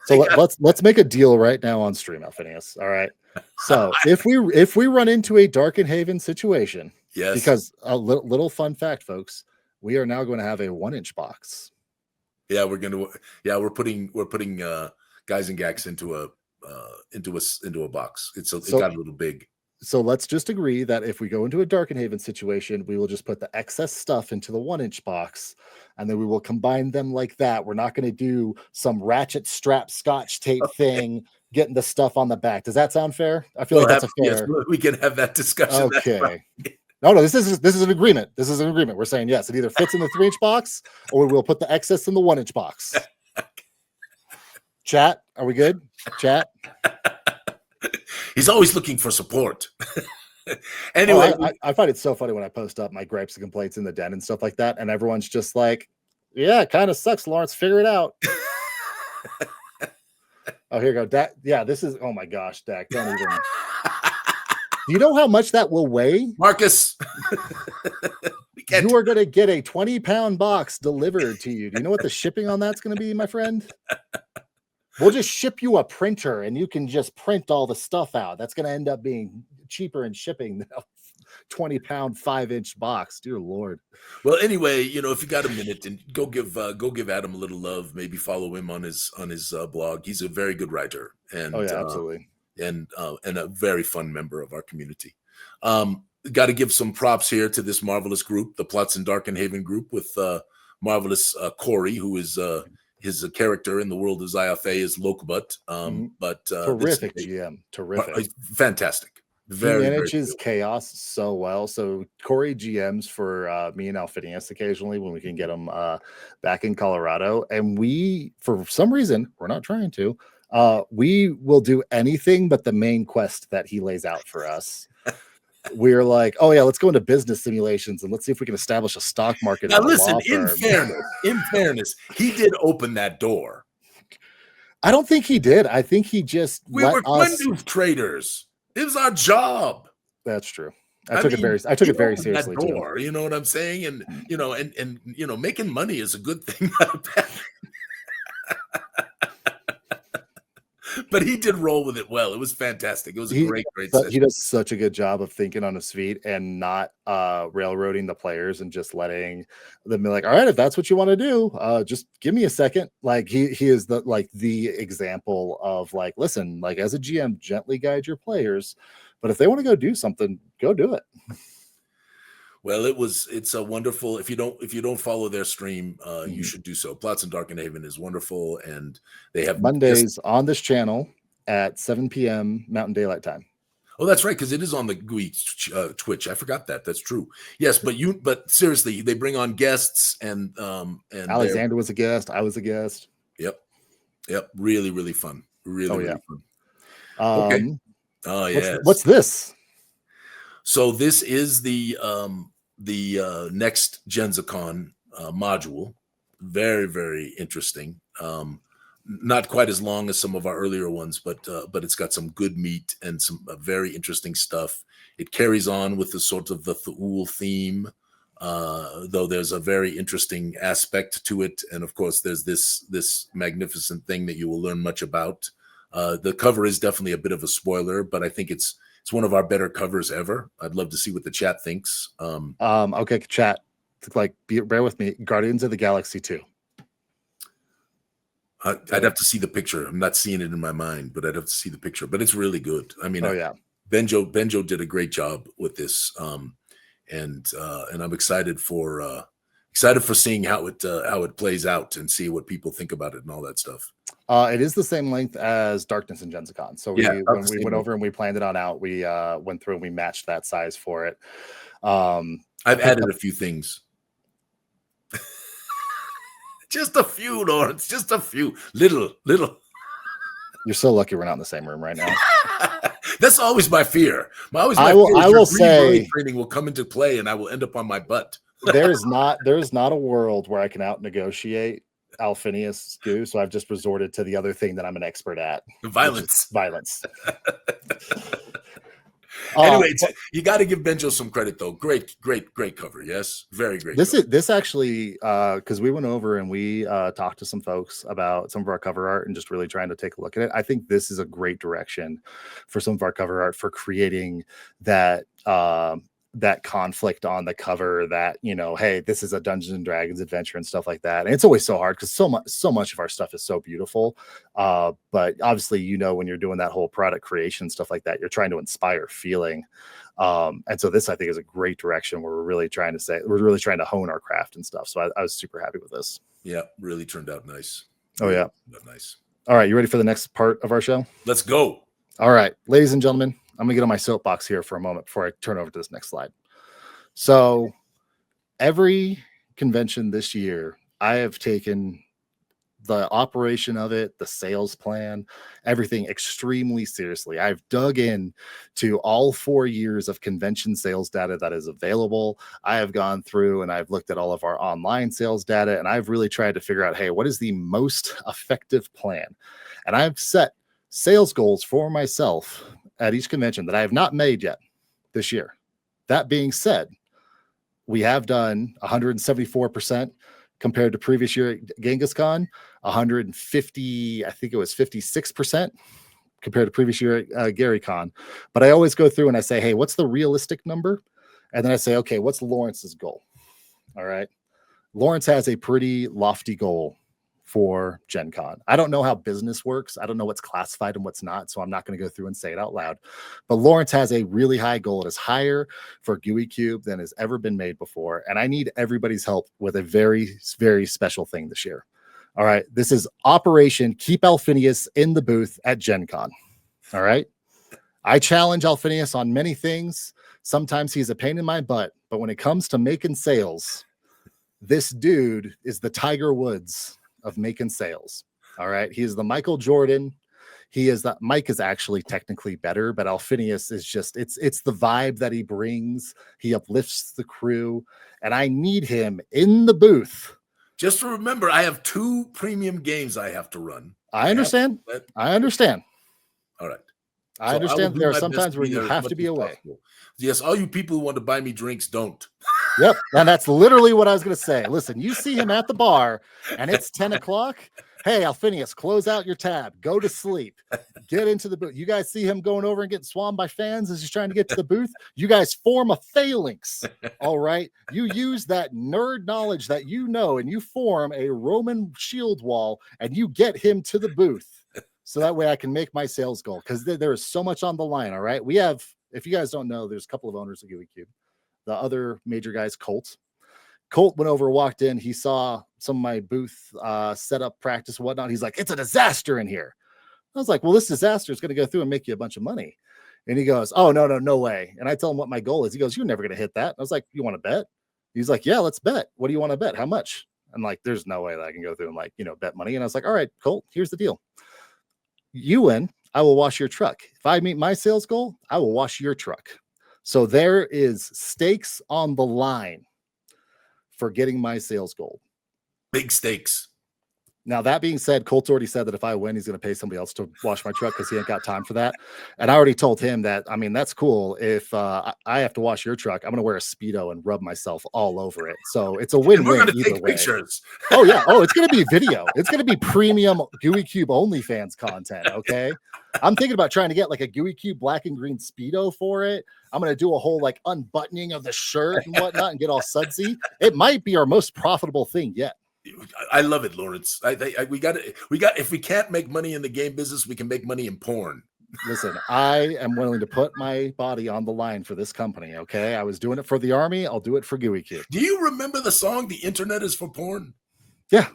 So let's make a deal right now on stream, Alphinius. All right. So if we run into a Darkenhaven situation, yes, because a little fun fact, folks, we are now going to have a 1-inch box. Yeah, we're putting guys and gags into a box. It got a little big. So let's just agree that if we go into a Darkenhaven situation, we will just put the excess stuff into the 1-inch box, and then we will combine them like that. We're not going to do some ratchet strap scotch tape thing, getting the stuff on the back. Does that sound fair? I feel like that's a fair. Yes, we can have that discussion. Okay. No, this is an agreement. This is an agreement. We're saying yes, it either fits in the 3-inch box, or we'll put the excess in the 1-inch box. Chat, are we good? Chat. He's always looking for support. Anyway, I find it so funny when I post up my gripes and complaints in the den and stuff like that, and everyone's just like, "Yeah, it kind of sucks, Lawrence. Figure it out." Oh, here you go, Dak. Yeah, this is. Oh my gosh, Dak. Don't even. Do you know how much that will weigh, Marcus? You are going to get a 20-pound box delivered to you. Do you know what the shipping on that's going to be, my friend? We'll just ship you a printer, and you can just print all the stuff out. That's going to end up being cheaper in shipping than a 20-pound 5-inch box. Dear Lord. Well, anyway, if you got a minute, and go give Adam a little love. Maybe follow him on his blog. He's a very good writer, and absolutely, and a very fun member of our community. Got to give some props here to this marvelous group, the Plots in Darkenhaven group, with marvelous Corey, who is his character in the world of Zyathé is Lokebut. But terrific GM, terrific, fantastic. He manages chaos so well. So Corey GMs for me and Alphinius occasionally when we can get him back in Colorado, and we, for some reason, we're not trying to. We will do anything but the main quest that he lays out for us. We're like, oh yeah, let's go into business simulations and let's see if we can establish a stock market. Now listen, in fairness, he did open that door. I don't think he did. I think he just we were Quindu traders. It was our job. That's true. I took it very seriously too. You know what I'm saying? And and making money is a good thing. But he did roll with it well. It was fantastic. It was a great session. He does such a good job of thinking on his feet and not railroading the players and just letting them be like, all right, if that's what you want to do, just give me a second. Like he is the example of like, listen, like as a GM, gently guide your players, but if they want to go do something, go do it. Well, it's a wonderful. If you don't follow their stream, you should do so. Plots in Darkenhaven is wonderful, and they have Mondays on this channel at 7 p.m. Mountain Daylight Time. Oh, that's right, because it is on the Gooey Twitch. I forgot that. That's true. Yes, but seriously, they bring on guests, and Alexander was a guest. I was a guest. Yep. Really, really fun. Really fun. Okay. Oh yeah. What's this? So this is the next GenzaCon module. Very, very interesting. not quite as long as some of our earlier ones, but it's got some good meat and some very interesting stuff. It carries on with the sort of the Thule theme, though there's a very interesting aspect to it, and of course there's this magnificent thing that you will learn much about. The cover is definitely a bit of a spoiler, but I think it's one of our better covers ever. I'd love to see what the chat thinks. Okay, chat. Like, bear with me. Guardians of the Galaxy 2. I'd have to see the picture. I'm not seeing it in my mind, but I'd have to see the picture. But it's really good. I mean, Benjo did a great job with this, and I'm excited for seeing how it plays out and see what people think about it and all that stuff. It is the same length as Darkness and Gensicon. So when we went over and we planned it on out, we went through and we matched that size for it. I've added a few things. Just a few, Lawrence. Just a few. Little. You're so lucky we're not in the same room right now. That's always my fear. I will say training will come into play and I will end up on my butt. there's not a world where I can out negotiate Alphinius Goo, so I've just resorted to the other thing that I'm an expert at. Violence. Anyway, you got to give Benjo some credit, though. Great cover. Yes, very great. This actually, because we went over and we talked to some folks about some of our cover art and just really trying to take a look at it. I think this is a great direction for some of our cover art for creating that that conflict on the cover, that, you know, hey, this is a Dungeons and Dragons adventure and stuff like that. And it's always so hard because so much of our stuff is so beautiful. But obviously, you know, when you're doing that whole product creation stuff like that, you're trying to inspire feeling. And so this, I think, is a great direction where we're really trying to hone our craft and stuff. So I was super happy with this. Yeah, really turned out nice. Oh yeah, nice. All right, you ready for the next part of our show? Let's go. All right, ladies and gentlemen, I'm gonna get on my soapbox here for a moment before I turn over to this next slide. So every convention this year, I have taken the operation of it, the sales plan, everything extremely seriously. I've dug in to all 4 years of convention sales data that is available. I have gone through and I've looked at all of our online sales data, and I've really tried to figure out, hey, what is the most effective plan? And I've set sales goals for myself at each convention that I have not made yet this year. That being said, we have done 174% compared to previous year at GenghisCon, 150, I think it was 56% compared to previous year at GaryCon. But I always go through and I say, hey, what's the realistic number? And then I say, okay, what's Lawrence's goal? All right. Lawrence has a pretty lofty goal for Gen Con. I don't know how business works. I don't know what's classified and what's not, so I'm not going to go through and say it out loud. But Lawrence has a really high goal. It is higher for Gooey Cube than has ever been made before, and I need everybody's help with a very, very special thing this year. All right, this is Operation Keep Alphinius in the Booth at Gen Con. All right, I challenge Alphinius on many things. Sometimes he's a pain in my butt, but when it comes to making sales, this dude is the Tiger Woods of making sales. All right. He is the Michael Jordan. He is that. Mike is actually technically better, but Alphinius is just, it's the vibe that he brings. He uplifts the crew, and I need him in the booth. Just to remember, I have 2 premium games I have to run. I understand. I understand. All right. I understand there are some times where you have to be away. Yes, all you people who want to buy me drinks, don't. Yep, and that's literally what I was going to say. Listen, you see him at the bar, and it's 10 o'clock. Hey, Alphinius, close out your tab. Go to sleep. Get into the booth. You guys see him going over and getting swarmed by fans as he's trying to get to the booth. You guys form a phalanx, all right? You use that nerd knowledge that you know, and you form a Roman shield wall, and you get him to the booth. So that way I can make my sales goal, because there is so much on the line, all right? We have, if you guys don't know, there's a couple of owners of Gooey Cube. The other major guys, Colt went over, walked in. He saw some of my booth setup, practice, and whatnot. He's like, it's a disaster in here. I was like, well, this disaster is going to go through and make you a bunch of money. And he goes, oh, no way. And I tell him what my goal is. He goes, you're never going to hit that. I was like, you want to bet? He's like, yeah, let's bet. What do you want to bet? How much? I'm like, there's no way that I can go through and, like, you know, bet money. And I was like, all right, Colt, here's the deal. You win, I will wash your truck. If I meet my sales goal, I will wash your truck. So there is stakes on the line for getting my sales goal. Big stakes. Now, that being said, Colt's already said that if I win, he's going to pay somebody else to wash my truck because he ain't got time for that. And I already told him that, I mean, that's cool. If I have to wash your truck, I'm going to wear a Speedo and rub myself all over it. So it's a And we're win-win going to either take way. pictures. Oh, yeah. Oh, it's going to be video. It's going to be premium Gooey Cube OnlyFans content. Okay. I'm thinking about trying to get like a Gooey Cube black and green Speedo for it. I'm going to do a whole like unbuttoning of the shirt and whatnot and get all sudsy. It might be our most profitable thing yet. I love it, Lawrence. We got. If we can't make money in the game business, we can make money in porn. Listen, I am willing to put my body on the line for this company. Okay, I was doing it for the army. I'll do it for Gooey Cube. Do you remember the song "The Internet Is for Porn"? Yeah.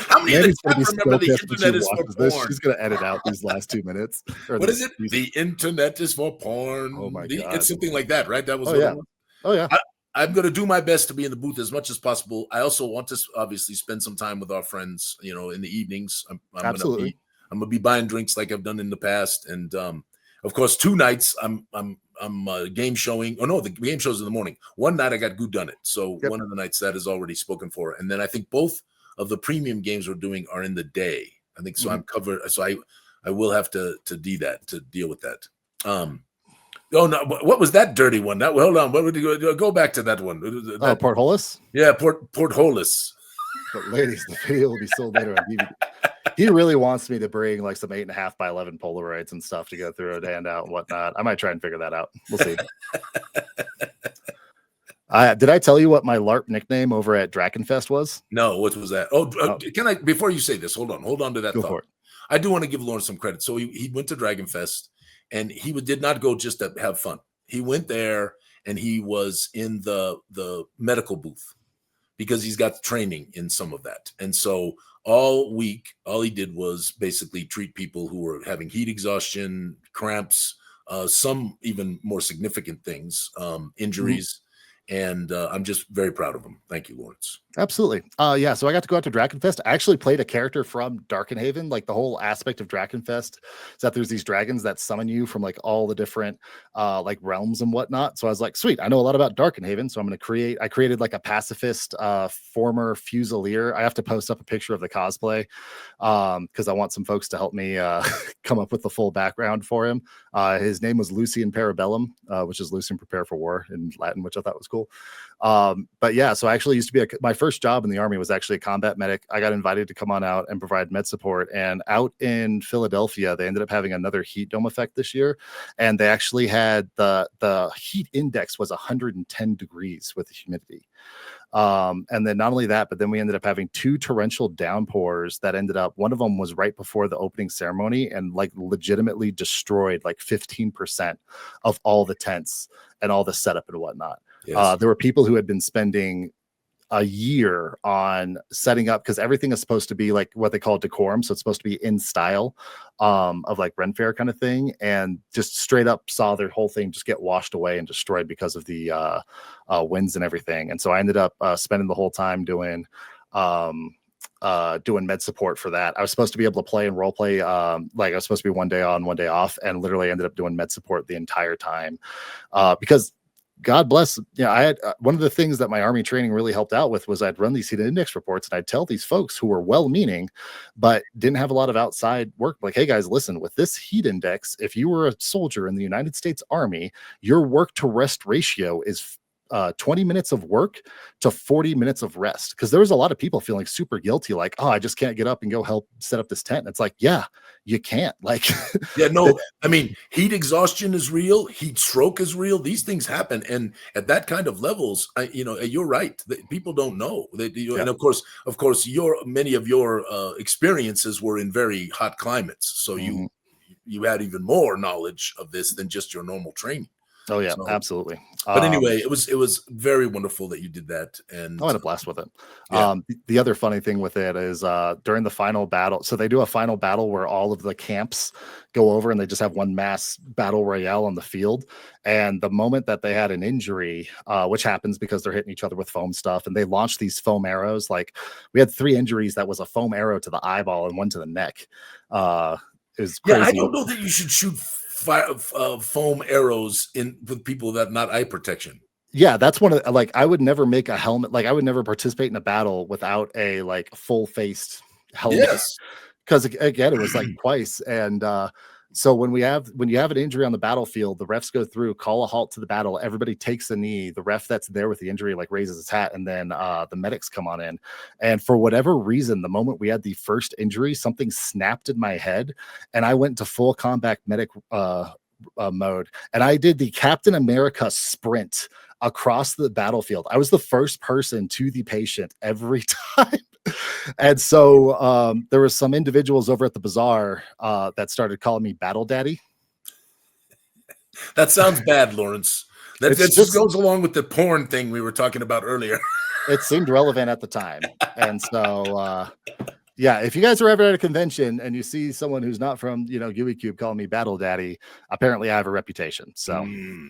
How many of the chat remember the internet is for porn? She's gonna edit out these last 2 minutes. What is it? The internet is for porn. Oh my God. It's something like that, right? That was. Oh yeah. I'm going to do my best to be in the booth as much as possible. I also want to obviously spend some time with our friends, in the evenings. I'm Absolutely. I'm going to be buying drinks like I've done in the past. And of course, 2 nights I'm game showing. Oh no, the game show's in the morning. One night I got Goo Done It. So one of the nights that is already spoken for. And then I think both of the premium games we're doing are in the day. I think so. I'm covered. So I will have to deal with that. Oh no! What was that dirty one? Hold on. What would you go back to that one? Port Holis. Yeah, Port Holis. But ladies, the video will be sold later on DVD. He really wants me to bring like some 8.5 by 11 Polaroids and stuff to go through and hand out and whatnot. I might try and figure that out. We'll see. Did I tell you what my LARP nickname over at Drakenfest was? No, what was that? Can I? Before you say this, hold on to that Go thought. for it. I do want to give Lawrence some credit. So he went to Dragonfest. And he did not go just to have fun. He went there and he was in the medical booth because he's got training in some of that. And so all week, all he did was basically treat people who were having heat exhaustion, cramps, some even more significant things, injuries. And I'm just very proud of him. Thank you, Lawrence. Absolutely. Yeah. So I got to go out to Drakenfest. I actually played a character from Darkenhaven. Like the whole aspect of Drakenfest is that there's these dragons that summon you from like all the different like realms and whatnot. So I was like, sweet, I know a lot about Darkenhaven. So I'm going to I created like a pacifist former Fusilier. I have to post up a picture of the cosplay because I want some folks to help me come up with the full background for him. His name was Lucian Parabellum, which is Lucian Prepare for War in Latin, which I thought was cool. But yeah, so I actually used to be my first job in the army was actually a combat medic. I got invited to come on out and provide med support, and out in Philadelphia they ended up having another heat dome effect this year, and they actually had the heat index was 110 degrees with the humidity. And then not only that, but then we ended up having 2 torrential downpours that ended up, one of them was right before the opening ceremony and like legitimately destroyed like 15% of all the tents and all the setup and whatnot. Yes. There were people who had been spending a year on setting up because everything is supposed to be like what they call decorum. So it's supposed to be in style of like Ren Fair kind of thing. And just straight up saw their whole thing just get washed away and destroyed because of the winds and everything. And so I ended up spending the whole time doing med support for that. I was supposed to be able to play and role play. Like I was supposed to be one day on, one day off, and literally ended up doing med support the entire time because God bless. I had one of the things that my army training really helped out with was I'd run these heat index reports and I'd tell these folks who were well-meaning, but didn't have a lot of outside work. Like, hey guys, listen, with this heat index, if you were a soldier in the United States Army, your work to rest ratio is 20 minutes of work to 40 minutes of rest. Because there was a lot of people feeling super guilty, like, oh, I just can't get up and go help set up this tent. And it's like, yeah, you can't. Like, yeah, no, I mean, heat exhaustion is real, heat stroke is real. These things happen, and at that kind of levels, you're right. People don't know that. And of course, many of your experiences were in very hot climates, so you had even more knowledge of this than just your normal training. Oh yeah, so, absolutely. But anyway, it was very wonderful that you did that, and I had a blast with it. Yeah. The other funny thing with it is during the final battle. So they do a final battle where all of the camps go over and they just have one mass battle royale on the field. And the moment that they had an injury, which happens because they're hitting each other with foam stuff, and they launched these foam arrows. Like we had 3 injuries that was a foam arrow to the eyeball and one to the neck. Is crazy. Yeah, I don't know that you should shoot foam arrows with people that not eye protection. Yeah, that's one of the, like, I would never make a helmet. Like, I would never participate in a battle without a like full faced helmet. Yes. Because again, it was like twice. And so when you have an injury on the battlefield, the refs go through, call a halt to the battle. Everybody takes a knee. The ref that's there with the injury like raises his hat, and then the medics come on in. And for whatever reason, the moment we had the first injury, something snapped in my head, and I went to full combat medic mode, and I did the Captain America sprint across the battlefield. I was the first person to the patient every time. And so there was some individuals over at the bazaar that started calling me Battle Daddy. That sounds bad, Lawrence. That just goes along with the porn thing we were talking about earlier. It seemed relevant at the time. And so yeah, if you guys are ever at a convention and you see someone who's not from, Gooey Cube calling me Battle Daddy, apparently I have a reputation. So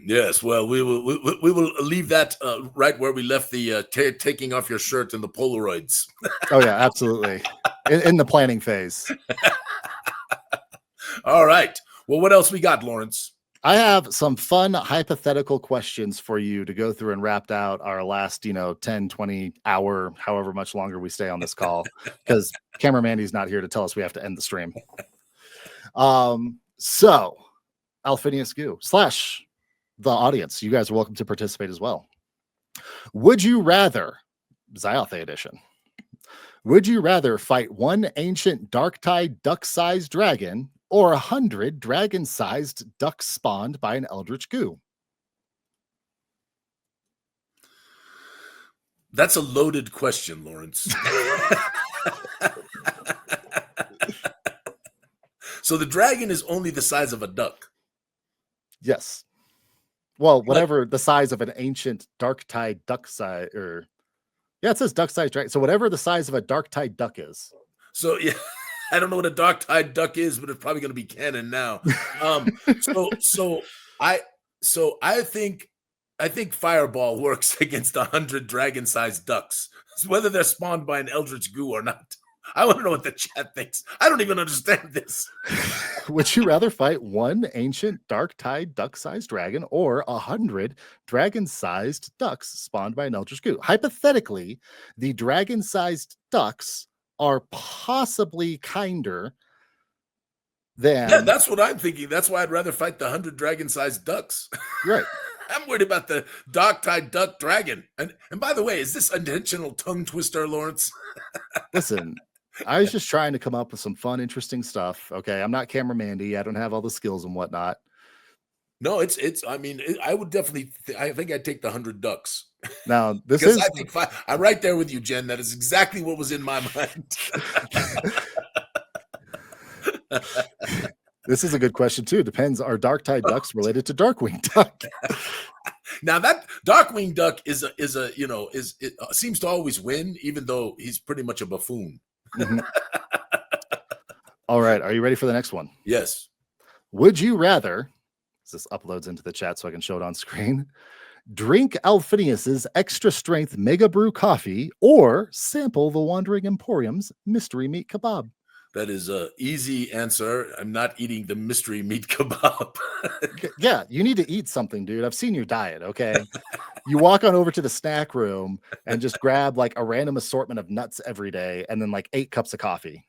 yes, well, we will leave that right where we left the taking off your shirt and the Polaroids. Oh yeah, absolutely. In the planning phase. All right. Well, what else we got, Lawrence? I have some fun hypothetical questions for you to go through and wrap out our last, 10, 20 hour, however much longer we stay on this call, because Camera Mandy's not here to tell us we have to end the stream. So Alphinius Goo / the audience, you guys are welcome to participate as well. Would you rather, Zyathé edition, would you rather fight one ancient dark-tide duck-sized dragon or 100 dragon-sized ducks spawned by an eldritch goo? That's a loaded question, Lawrence. So the dragon is only the size of a duck. Yes. Well, whatever the size of an ancient dark-tide duck size, yeah, it says duck-sized dragon. So whatever the size of a dark-tide duck is. So yeah. I don't know what a dark-tide duck is, but it's probably going to be canon now. So I think Fireball works against 100 dragon-sized ducks, whether they're spawned by an eldritch goo or not. I want to know what the chat thinks. I don't even understand this. Would you rather fight one ancient dark-tide duck-sized dragon or 100 dragon-sized ducks spawned by an eldritch goo? Hypothetically, the dragon-sized ducks are possibly kinder than... Yeah, that's what I'm thinking. That's why I'd rather fight the 100 dragon-sized ducks. Right. I'm worried about the dark-tide duck dragon. And by the way, is this intentional tongue twister, Lawrence? Listen, I was just trying to come up with some fun, interesting stuff. Okay, I'm not Camera Mandy. I don't have all the skills and whatnot. No, I mean, I would definitely, I think I'd take the 100 ducks. Now, this is, I think I'm right there with you, Jen. That is exactly what was in my mind. This is a good question too. Depends. Are dark-tide ducks related to Darkwing Duck? Now that Darkwing Duck seems to always win, even though he's pretty much a buffoon. Mm-hmm. All right. Are you ready for the next one? Yes. Would you rather, this uploads into the chat so I can show it on screen, drink Alphinius's extra strength mega brew coffee or sample the Wandering Emporium's mystery meat kebab? That is an easy answer. I'm not eating the mystery meat kebab. Yeah, you need to eat something, dude. I've seen your diet, okay? You walk on over to the snack room and just grab like a random assortment of nuts every day and then like 8 cups of coffee.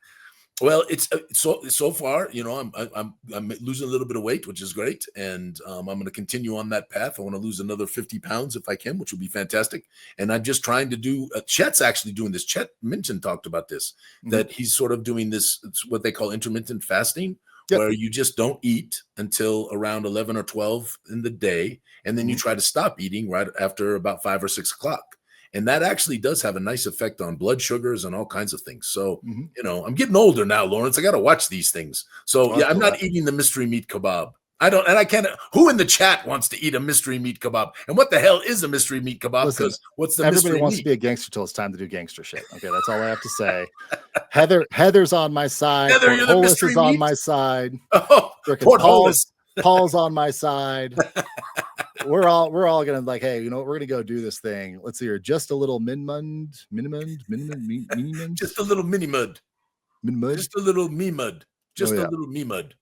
Well, it's so far, I'm losing a little bit of weight, which is great, and I'm going to continue on that path. I want to lose another 50 pounds if I can, which would be fantastic. And I'm just trying to do. Chet's actually doing this. Chet Minton talked about this, that he's sort of doing this. It's what they call intermittent fasting, where you just don't eat until around 11 or 12 in the day, and then you try to stop eating right after about 5 or 6 o'clock. And that actually does have a nice effect on blood sugars and all kinds of things. So, I'm getting older now, Lawrence. I got to watch these things. So, yeah, I'm not eating the mystery meat kebab. I can't. Who in the chat wants to eat a mystery meat kebab? And what the hell is a mystery meat kebab? Because what's the mystery everybody wants meat? To be a gangster till it's time to do gangster shit. Okay, that's all I have to say. Heather's on my side. Heather, you're the mystery is meat? on my side. Oh, Paul's on my side. We're all gonna like, hey, you know what? We're gonna go do this thing. Let's see here. Just a little mini-mud. Just a little mini-mud. Mini-mud? Just a little me-mud. Just a little me-mud.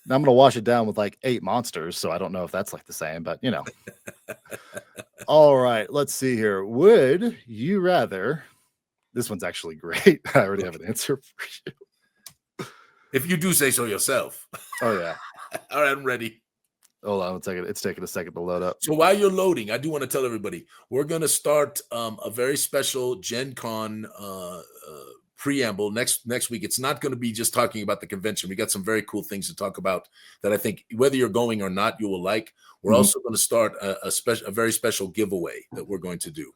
Now I'm gonna wash it down with like 8 monsters, so I don't know if that's like the same, but you know. All right, let's see here. Would you rather? This one's actually great. I already have an answer for you. If you do say so yourself. Oh yeah. All right, I'm ready. Hold on 1 second. It's taking a second to load up. So while you're loading, I do want to tell everybody we're going to start a very special Gen Con preamble next week. It's not going to be just talking about the convention. We got some very cool things to talk about that I think whether you're going or not, you will like. We're also going to start a very special giveaway that we're going to do.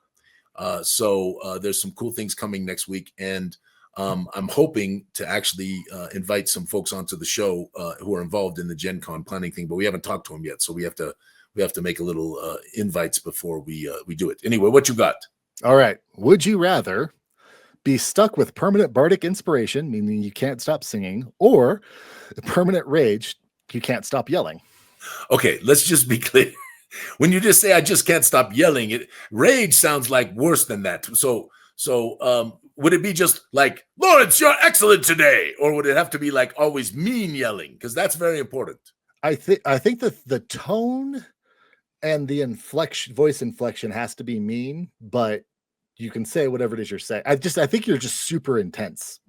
So there's some cool things coming next week, and I'm hoping to actually invite some folks onto the show who are involved in the Gen Con planning thing, but we haven't talked to them yet, so we have to make a little invites before we do it. Anyway, what you got? All right. Would you rather be stuck with permanent bardic inspiration, meaning you can't stop singing, or permanent rage, you can't stop yelling? Okay, let's just be clear. When you just say I just can't stop yelling, rage sounds like worse than that. So would it be just like, Lawrence, you're excellent today? Or would it have to be like always mean yelling? Because that's very important. I think the tone and the voice inflection has to be mean, but you can say whatever it is you're saying. I think you're just super intense.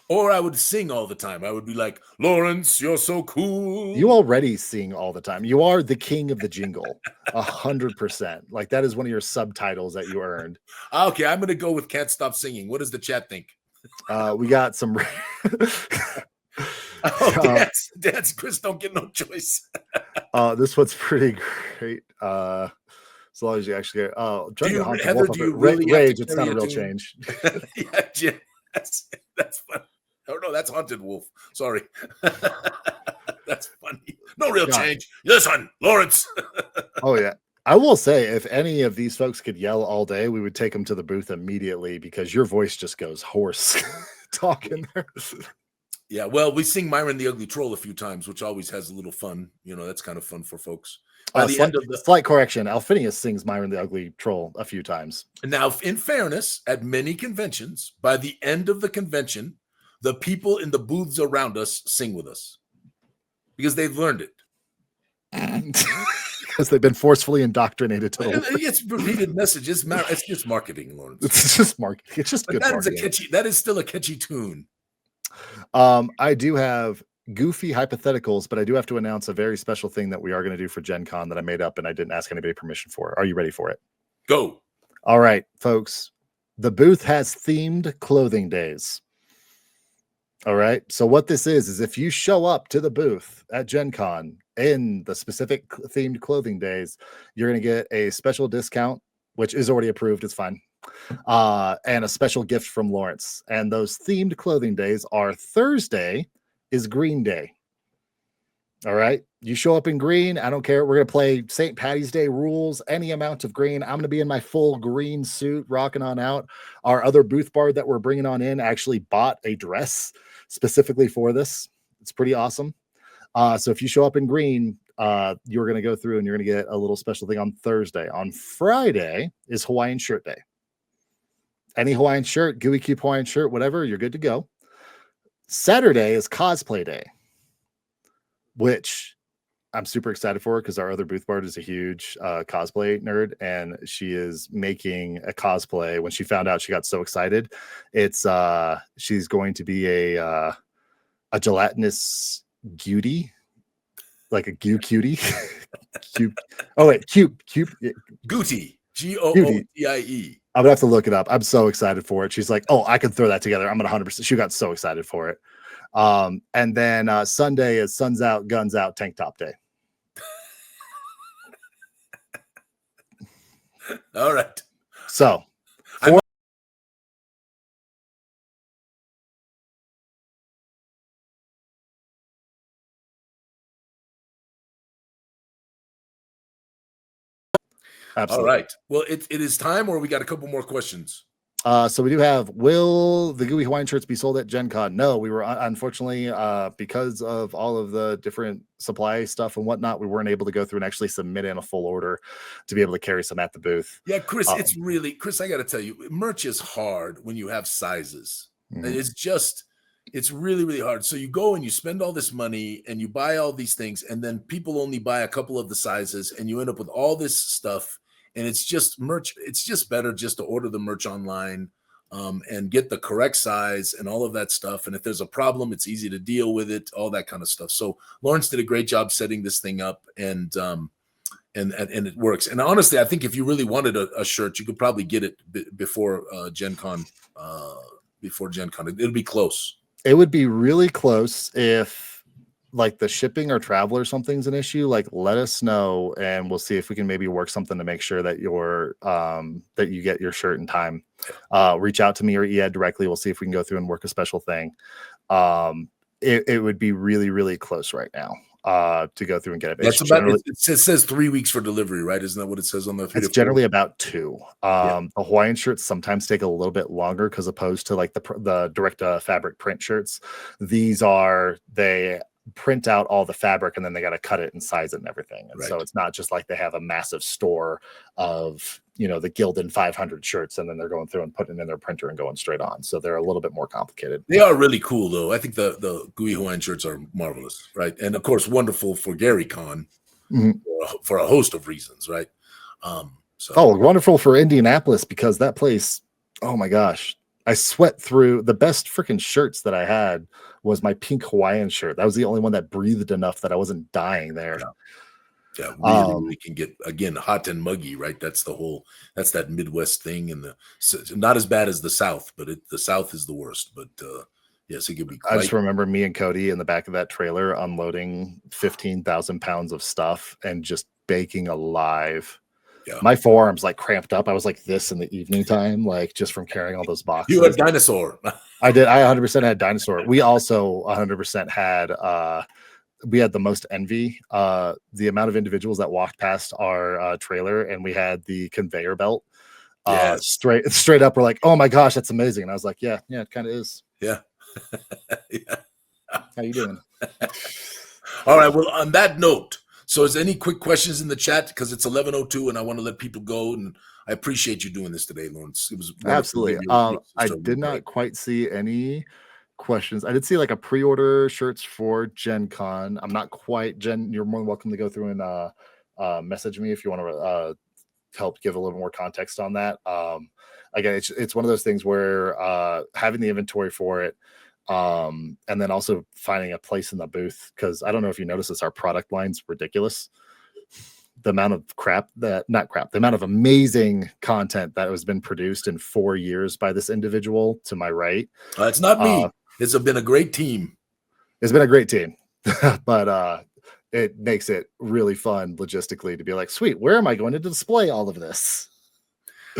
Or I would sing all the time. I would be like, Lawrence, you're so cool. You already sing all the time. You are the king of the jingle, 100%. Like that is one of your subtitles that you earned. Okay, I'm going to go with can't stop singing. What does the chat think? We got some. Dance, Chris, don't get no choice. This one's pretty great. As long as you actually get. Oh, Heather, do you really rage? It's not a real change. Yeah, that's funny. Oh no, that's Haunted Wolf. Sorry. That's funny. No real change. Listen, Lawrence. Oh yeah. I will say, if any of these folks could yell all day, we would take them to the booth immediately because your voice just goes hoarse talking there. Yeah, well, we sing Myron the Ugly Troll a few times, which always has a little fun. You know, that's kind of fun for folks. By the end of the slight correction, Alphinius sings Myron the Ugly Troll a few times. Now, in fairness, at many conventions, by the end of the convention, the people in the booths around us sing with us because they've learned it. Because they've been forcefully indoctrinated to the It's repeated messages. It's just marketing, Lawrence. It's just marketing. It's just good marketing. That is still a catchy tune. I do have goofy hypotheticals, but I do have to announce a very special thing that we are going to do for Gen Con that I made up and I didn't ask anybody permission for. Are you ready for it? Go. All right, folks. The booth has themed clothing days. All right. So what this is if you show up to the booth at Gen Con in the specific themed clothing days, you're going to get a special discount, which is already approved. It's fine. And a special gift from Lawrence. And those themed clothing days are Thursday is Green Day. All right. You show up in green. I don't care. We're going to play St. Patty's Day rules, any amount of green. I'm going to be in my full green suit, rocking on out. Our other booth bard that we're bringing on in actually bought a dress specifically for this. It's pretty awesome. So if you show up in green, you're going to go through and you're going to get a little special thing on Thursday. On Friday is Hawaiian Shirt Day. Any Hawaiian shirt, Gooey Cube Hawaiian shirt, whatever, you're good to go. Saturday is Cosplay Day, which I'm super excited for because our other booth bard is a huge cosplay nerd, and she is making a cosplay. When she found out, she got so excited. It's she's going to be a gelatinous cutie, like a goo cutie. Cube. Oh wait, cube. Gootie. Gootie. I'm gonna have to look it up. I'm so excited for it. She's like, "Oh, I can throw that together." I'm gonna 100%. She got so excited for it. And then Sunday is Suns Out, Guns Out, Tank Top Day. All right. So, absolutely. All right. Well, it is time, or we got a couple more questions. So we do have, will the Gooey Hawaiian shirts be sold at Gen Con? No, we were unfortunately, because of all of the different supply stuff and whatnot, we weren't able to go through and actually submit in a full order to be able to carry some at the booth. Yeah, Chris, it's really, Chris, I got to tell you, merch is hard when you have sizes. Mm-hmm. It's just, It's really, really hard. So you go and you spend all this money and you buy all these things, and then people only buy a couple of the sizes, and you end up with all this stuff. And it's just merch. It's just better just to order the merch online, and get the correct size and all of that stuff. And if there's a problem, it's easy to deal with it, all that kind of stuff. So Lawrence did a great job setting this thing up, and it works. And honestly, I think if you really wanted a shirt, you could probably get it before Gen Con. Before Gen Con, it'll be close. It would be really close. If like the shipping or travel or something's an issue, like let us know and we'll see if we can maybe work something to make sure that that you get your shirt in time. Reach out to me or Ed directly. We'll see if we can go through and work a special thing. It would be really, really close right now to go through and get it. That's it says 3 weeks for delivery, right? Isn't that what it says on the? It's generally about 2. The Hawaiian shirts sometimes take a little bit longer because opposed to like the direct fabric print shirts, they print out all the fabric and then they got to cut it and size it and everything. And so it's not just like they have a massive store of, the Gildan 500 shirts and then they're going through and putting it in their printer and going straight on. So they're a little bit more complicated. They are really cool though. I think the Gooey Hawaiian shirts are marvelous, right? And of course, wonderful for Gary Con for a host of reasons, right? Wonderful for Indianapolis because that place, oh my gosh, I sweat through the best freaking shirts that I had was my pink Hawaiian shirt. That was the only one that breathed enough that I wasn't dying there. Yeah, really can get again hot and muggy, right? That's that Midwest thing, and not as bad as the South, but the South is the worst. But yes, it could be. I just remember me and Cody in the back of that trailer unloading 15,000 pounds of stuff and just baking alive. Yeah. My forearms like cramped up. I was like this in the evening time, like just from carrying all those boxes. You had dinosaur. I did. I 100% had dinosaur. We also 100% had. We had the most envy. The amount of individuals that walked past our trailer, and we had the conveyor belt. Straight up, we're like, "Oh my gosh, that's amazing!" And I was like, "Yeah, it kind of is." Yeah. Yeah. How you doing? All right. Well, on that note. So is any quick questions in the chat? Because it's 11:02 and I want to let people go. And I appreciate you doing this today, Lawrence. It was absolutely. I did not quite see any questions. I did see like a pre-order shirts for Gen Con. I'm not quite Jen. You're more than welcome to go through and message me if you want to help give a little more context on that. Again, it's one of those things where having the inventory for it. And then also finding a place in the booth, because I don't know if you notice this, our product line's ridiculous. The amount of the amount of amazing content that has been produced in 4 years by this individual to my right. It's not me. It's been a great team. It's been a great team, but it makes it really fun logistically to be like, sweet, where am I going to display all of this?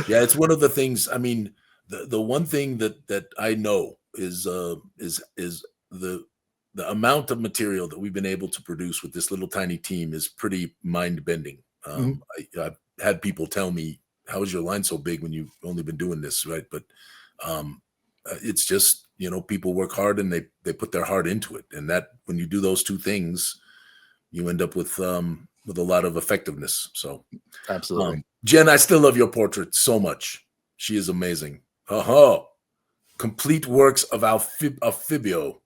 Yeah, it's one of the things. I mean, the one thing that I know is the amount of material that we've been able to produce with this little tiny team is pretty mind-bending. I've had people tell me, how is your line so big when you've only been doing this, right? But it's just, people work hard and they put their heart into it. And that when you do those two things, you end up with a lot of effectiveness. So absolutely. Jen, I still love your portrait so much. She is amazing. Complete works of Alphibio.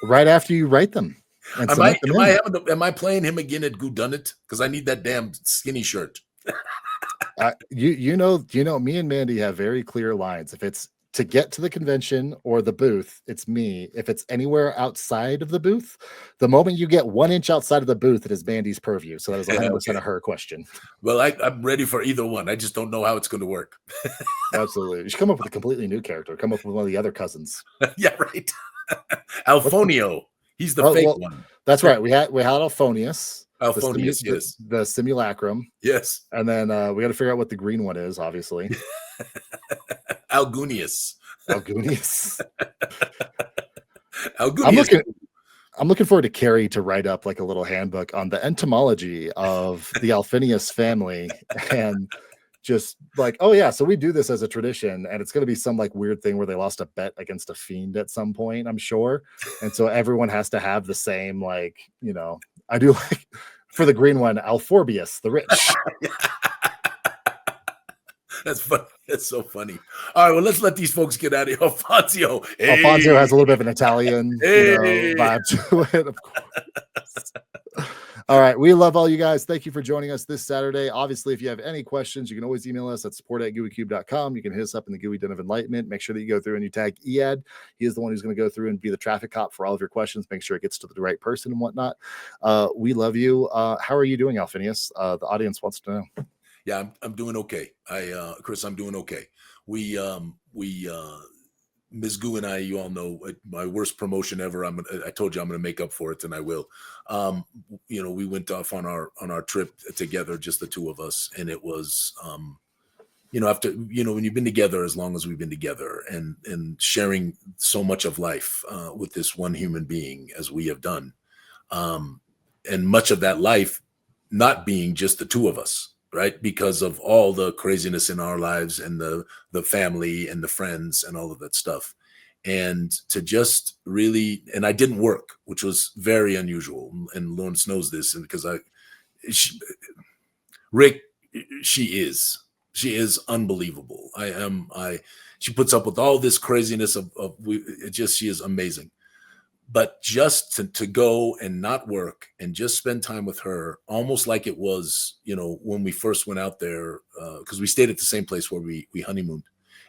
Right after you write them. Am I playing him again at Goo Done It? Because I need that damn skinny shirt. Me and Mandy have very clear lines. If it's to get to the convention or the booth, it's me. If it's anywhere outside of the booth, the moment you get 1 inch outside of the booth, it is Mandy's purview. So that is 100% of her question. Well, I'm ready for either one. I just don't know how it's going to work. Absolutely. You should come up with a completely new character. Come up with one of the other cousins. Yeah, right. Alphonio. He's the fake one. That's right. We had Alphonius. Alphonius, yes. The simulacrum. Yes. And then we got to figure out what the green one is, obviously. Algunius. I'm looking forward to Carrie to write up like a little handbook on the entomology of the Alphinius family and just like, oh yeah, so we do this as a tradition, and it's going to be some like weird thing where they lost a bet against a fiend at some point, I'm sure, and so everyone has to have the same like, I do like for the green one, Alphorbius the rich. That's funny. That's so funny. All right, well, let's let these folks get out of here. Alfonso. Hey. Alfonso has a little bit of an Italian Hey. vibe to it, of course. All right. We love all you guys. Thank you for joining us this Saturday. Obviously, if you have any questions, you can always email us at support@gooeycube.com. You can hit us up in the Gooey Den of Enlightenment. Make sure that you go through and you tag Ead. He is the one who's going to go through and be the traffic cop for all of your questions. Make sure it gets to the right person and whatnot. We love you. How are you doing, Alphinius? The audience wants to know. Yeah, I'm doing okay. Chris, I'm doing okay. We Ms. Goo and I, you all know, my worst promotion ever. I told you I'm going to make up for it, and I will. We went off on our trip together, just the two of us, and it was, after when you've been together as long as we've been together, and sharing so much of life with this one human being as we have done, and much of that life not being just the two of us. Right, because of all the craziness in our lives and the family and the friends and all of that stuff, and to just really, and I didn't work, which was very unusual, and Lawrence knows this, and because Rick, she is unbelievable. She puts up with all this craziness she is amazing. But just to go and not work and just spend time with her, almost like it was, when we first went out there, because we stayed at the same place where we honeymooned.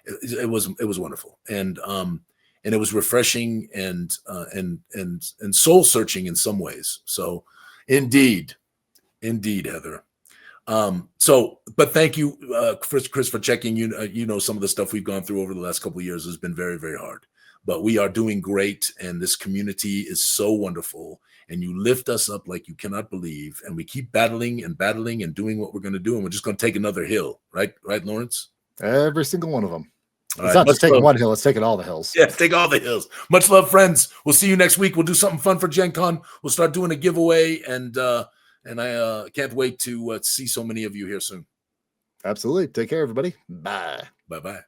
It was wonderful, and it was refreshing and soul searching in some ways. So, indeed, Heather. But thank you, Chris, for checking. Some of the stuff we've gone through over the last couple of years has been very, very hard. But we are doing great, and this community is so wonderful, and you lift us up like you cannot believe, and we keep battling and doing what we're going to do, and we're just going to take another hill, right, Lawrence? Every single one of them. It's not just taking one hill, it's taking all the hills. Yeah, take all the hills. Much love, friends. We'll see you next week. We'll do something fun for Gen Con. We'll start doing a giveaway, and I can't wait to see so many of you here soon. Absolutely. Take care, everybody. Bye. Bye-bye.